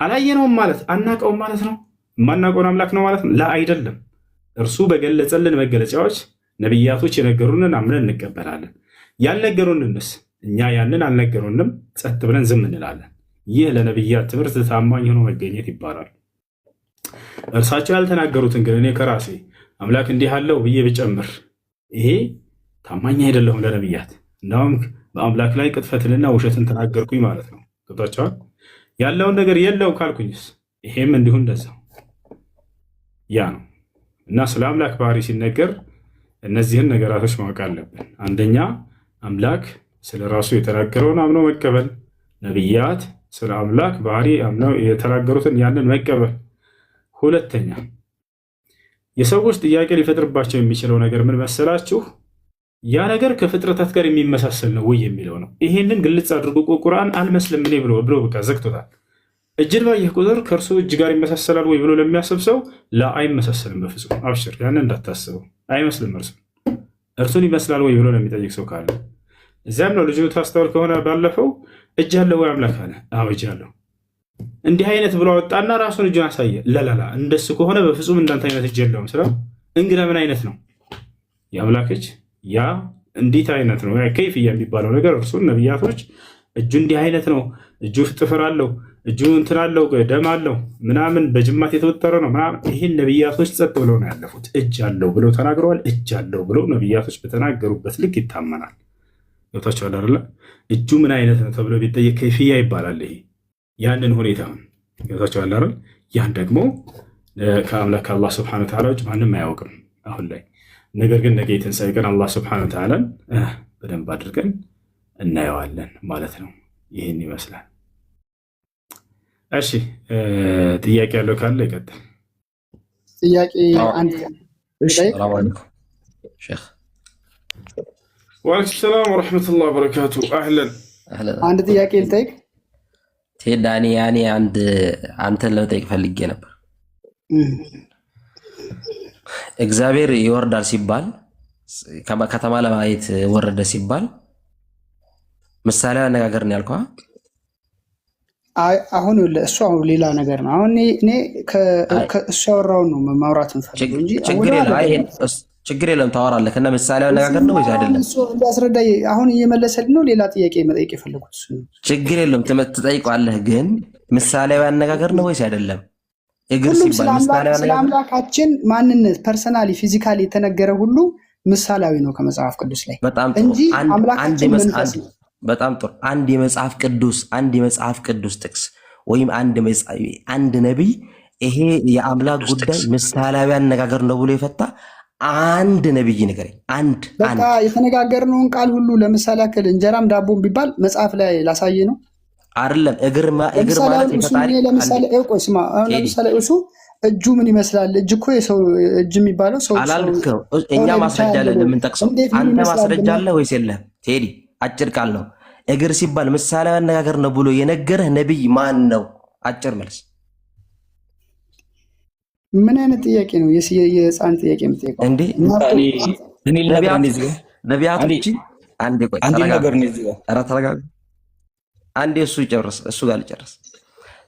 አላየነውም ማለት አናቀውም ማለት ነው። የማናውቀውን አምላክ ነው ማለት ነው? ላ አይደለም። እርሱ በገለጸልን መገለጫዎች ነቢያቶች የነገሩንን አምነን እንቀበላለን። ያልነገሩንንስ እኛ ያንን አልነገሩንም ጸጥ ብለን ዝም እንላለን። ይህ ለነቢያት ትምህርት ታማኝ ሆኖ መገኘት ይባላል። እርሳቸው ያልተናገሩትን ግን እኔ ከራሴ አምላክ እንዲህ አለው ብዬ ብጨምር ይሄ ታማኝ አይደለሁም ለነቢያት። እናም በአምላክ ላይ ቅጥፈትንና ውሸትን ተናገርኩኝ ማለት ነው። ገብቷቸዋል። ያለውን ነገር የለው ካልኩኝስ ይሄም እንዲሁ እንደዛው ያ ነው። እና ስለ አምላክ ባህሪ ሲነገር እነዚህን ነገራቶች ማወቅ አለብን። አንደኛ አምላክ ስለ ራሱ የተናገረውን አምኖ መቀበል፣ ነቢያት ስለ አምላክ ባህሪ አምነው የተናገሩትን ያንን መቀበል። ሁለተኛ የሰዎች ጥያቄ ሊፈጥርባቸው የሚችለው ነገር ምን መሰላችሁ? ያ ነገር ከፍጥረታት ጋር የሚመሳሰል ነው ወይ የሚለው ነው። ይሄንን ግልጽ አድርጎ ቁርአን አልመስልም እኔ ብሎ በቃ ዘግቶታል። እጅን ባየህ ቁጥር ከእርሱ እጅ ጋር ይመሳሰላል ወይ ብሎ ለሚያስብ ሰው አይመሳሰልም በፍጹም። አብሽር፣ ያንን እንዳታስበው። አይመስልም። እርሱን ይመስላል ወይ ብሎ ለሚጠይቅ ሰው ካለ እዚያም ነው ልጁ ታስተውል ከሆነ ባለፈው እጅ አለው ወይ አምላክ አለ። አዎ እጅ አለው። እንዲህ አይነት ብሎ ወጣና ራሱን እጁን አሳየ። ለላላ እንደሱ ከሆነ በፍጹም እንዳንተ አይነት እጅ የለውም። ስለ እንግዳ ምን አይነት ነው የአምላክ እጅ? ያ እንዴት አይነት ነው? ከይፍያ የሚባለው ነገር እርሱን ነቢያቶች እጁ እንዲህ አይነት ነው፣ እጁ ጥፍር አለው፣ እጁ እንትን አለው፣ ደም አለው ምናምን በጅማት የተወጠረ ነው ምናምን። ይህን ነቢያቶች ጸጥ ብለው ነው ያለፉት። እጅ አለው ብለው ተናግረዋል። እጅ አለው ብለው ነቢያቶች በተናገሩበት ልክ ይታመናል። ገብታችኋል አይደለ? እጁ ምን አይነት ነው ተብሎ ቢጠየቅ ከይፍያ ይባላል። ይሄ ያንን ሁኔታ ገብታችኋል አይደል? ያን ደግሞ ከአምላክ ከአላህ ስብሐነሁ ወተዓላ ውጭ ማንም አያውቅም አሁን ላይ። ነገር ግን ነገ የትንሣኤ ቀን አላህ ስብሐነሁ ወተዓላን በደንብ አድርገን እናየዋለን ማለት ነው። ይህን ይመስላል። እሺ ጥያቄ ያለው ካለ ይቀጥል። ጥያቄ አንድ ሼክ ወአለይኩም ሰላም ወረሕመቱላሂ ወበረካቱ። አህለን አንድ ጥያቄ ልጠይቅ። ቴዳኒ ያኔ አንተን ለመጠየቅ ፈልጌ ነበር። እግዚአብሔር ይወርዳል ሲባል ከተማ ለማየት ወረደ ሲባል ምሳሌ አነጋገር ነው ያልከው። አሁን እሱ ሌላ ነገር ነው። አሁን እኔ ከእሱ ያወራውን ነው ማውራት እንፈልገው እንጂ ችግር የለም ታወራለህ። እና ምሳሌ አነጋገር ነው ወይስ አይደለም? እሱ እንዲያስረዳኝ አሁን እየመለሰልኝ ነው። ሌላ ጥያቄ መጠየቅ የፈለጉት እሱ ነው። ችግር የለም ትጠይቀዋለህ። ግን ምሳሌያዊ አነጋገር ነው ወይስ አይደለም? እግር ሲባል ምሳሌያዊ አነጋገር ስለ አምላካችን ማንነት ፐርሰናሊ ፊዚካሊ የተነገረ ሁሉ ምሳሌያዊ ነው ከመጽሐፍ ቅዱስ ላይ በጣም እንጂ አምላካችን በጣም ጥሩ። አንድ የመጽሐፍ ቅዱስ ጥቅስ ወይም አንድ ነቢይ ይሄ የአምላክ ጉዳይ ምሳሌያዊ አነጋገር ነው ብሎ የፈታ አንድ ነቢይ ንገረኝ። በቃ የተነጋገርነውን ቃል ሁሉ ለምሳሌ ያክል እንጀራም ዳቦም ቢባል መጽሐፍ ላይ ላሳየ ነው አይደለም። እግር ማለት የፈጣሪ ለምሳሌ እሱ እጁ ምን ይመስላል? እጅ እኮ የሰው እጅ የሚባለው ሰው አላልክም። እኛ ማስረጃ አለን የምንጠቅሰው። አንተ ማስረጃ አለ ወይስ የለም? ቴዲ አጭር ቃል ነው። እግር ሲባል ምሳሌያዊ አነጋገር ነው ብሎ የነገረህ ነቢይ ማን ነው? አጭር መልስ። ምን አይነት ጥያቄ ነው? የህፃን ጥያቄ የምትጠይቀው እንዴ? ነቢያቶች አንዴ እሱ ይጨርስ፣ እሱ ጋር ልጨርስ።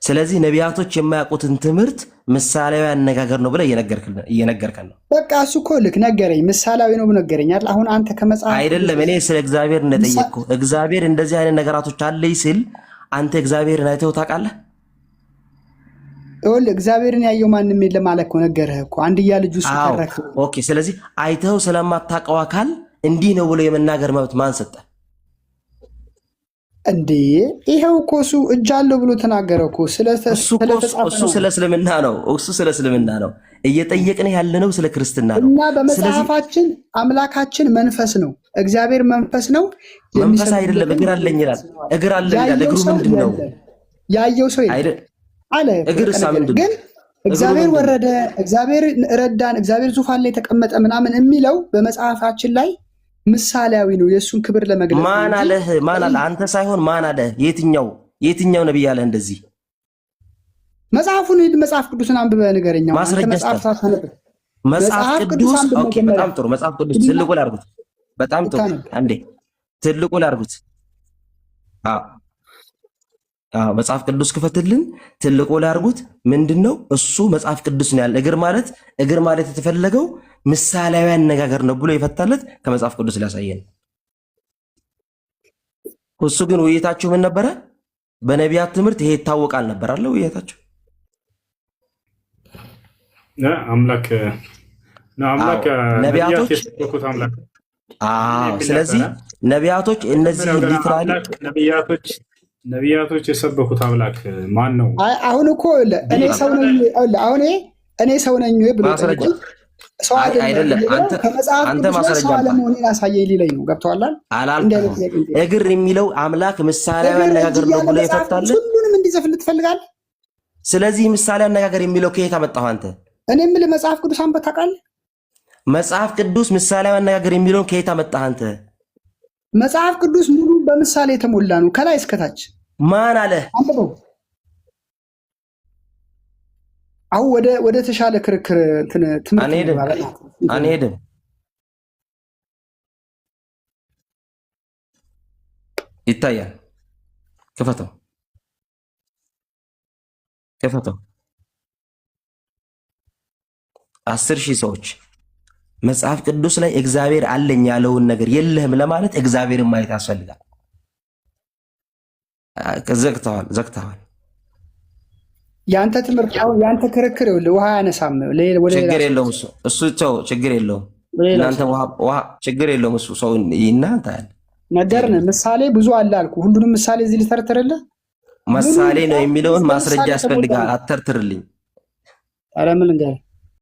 ስለዚህ ነቢያቶች የማያውቁትን ትምህርት ምሳሌያዊ አነጋገር ነው ብለህ እየነገርከን ነው። በቃ እሱ እኮ ልክ ነገረኝ፣ ምሳሌያዊ ነው ነገረኝ አይደል? አሁን አንተ ከመጽሐፍ አይደለም፣ እኔ ስለ እግዚአብሔር እንደጠየቅኩ እግዚአብሔር እንደዚህ አይነት ነገራቶች አለኝ ስል አንተ እግዚአብሔርን አይተኸው ታውቃለህ? ይኸውልህ እግዚአብሔርን ያየው ማንም የለም ማለት እኮ ነገረህ እኮ አንድያ ልጁ ሲተረክ። ኦኬ፣ ስለዚህ አይተኸው ስለማታውቀው አካል እንዲህ ነው ብሎ የመናገር መብት ማን ሰጠ እንዴ? ይሄው እኮ እሱ እጅ አለው ብሎ ተናገረ እኮ። እሱ ስለ እስልምና ነው። ስለ እስልምና ነው እየጠየቅን ያለነው፣ ስለ ክርስትና ነው። እና በመጽሐፋችን አምላካችን መንፈስ ነው፣ እግዚአብሔር መንፈስ ነው። መንፈስ አይደለም እግር አለኝ ይላል። እግር አለኝ ይላል። እግሩ ምንድን ነው? ያየው ሰው አለ። እግር ግን እግዚአብሔር ወረደ፣ እግዚአብሔር ረዳን፣ እግዚአብሔር ዙፋን ላይ ተቀመጠ ምናምን የሚለው በመጽሐፋችን ላይ ምሳሌያዊ ነው፣ የእሱን ክብር ለመግለጽ። ማን አለህ? አንተ ሳይሆን ማን አለህ? የትኛው ነብይ አለህ እንደዚህ? መጽሐፉን መጽሐፍ ቅዱስን አንብበህ ንገረኝ። መጽሐፍ ቅዱስ። ኦኬ፣ በጣም ጥሩ። መጽሐፍ ቅዱስ ትልቁ ላድርጉት። በጣም ጥሩ። አንዴ ትልቁ ላድርጉት። መጽሐፍ ቅዱስ ክፈትልን። ትልቁ ላድርጉት። ምንድነው እሱ? መጽሐፍ ቅዱስ ነው ያለ። እግር ማለት የተፈለገው ምሳሌያዊ አነጋገር ነው ብሎ የፈታለት ከመጽሐፍ ቅዱስ ሊያሳየን። እሱ ግን ውይይታችሁ ምን ነበረ? በነቢያት ትምህርት ይሄ ይታወቃል ነበር አለ ውይይታችሁ። ነቢያቶች። ስለዚህ ነቢያቶች እነዚህ ሊትራሊ ነቢያቶች የሰበኩት አምላክ ማን ነው? አሁን እኮ እኔ ሰው ነኝ፣ አሁን እኔ ሰው ነኝ ብሎ ሰው አይደለም። አንተ ማስረጃ አለመሆኔን አሳየኝ ሊለኝ ነው። ገብቶሃል? እግር የሚለው አምላክ ምሳሌያዊ አነጋገር ነው ብሎ የፈታል። ሁሉንም እንዲጽፍልህ ትፈልጋለህ? ስለዚህ ምሳሌ አነጋገር የሚለው ከየት አመጣኸው አንተ? እኔ የምልህ መጽሐፍ ቅዱስ አንብበህ ታውቃለህ? መጽሐፍ ቅዱስ ምሳሌያዊ አነጋገር የሚለውን ከየት አመጣህ አንተ? መጽሐፍ ቅዱስ ሙሉ በምሳሌ የተሞላ ነው ከላይ እስከታች። ማን አለ? አሁን ወደ ተሻለ ክርክር ትምህርት አንሄድም። ይታያል። ክፈተው። 10,000 ሰዎች መጽሐፍ ቅዱስ ላይ እግዚአብሔር አለኝ ያለውን ነገር የለህም ለማለት እግዚአብሔርን ማየት ያስፈልጋል። ዘግተዋል። ያንተ ትምህርት ያንተ ክርክር ውሃ ያነሳም። ችግር የለውም እሱ ችግር የለውም። እናንተ ውሃ ችግር የለውም እሱ ሰው እናንተ ነገርን ምሳሌ ብዙ አለ አልኩ። ሁሉንም ምሳሌ እዚህ ልተርትርልህ? ምሳሌ ነው የሚለውን ማስረጃ ያስፈልጋል። አተርትርልኝ። ኧረ ምን ልንገርህ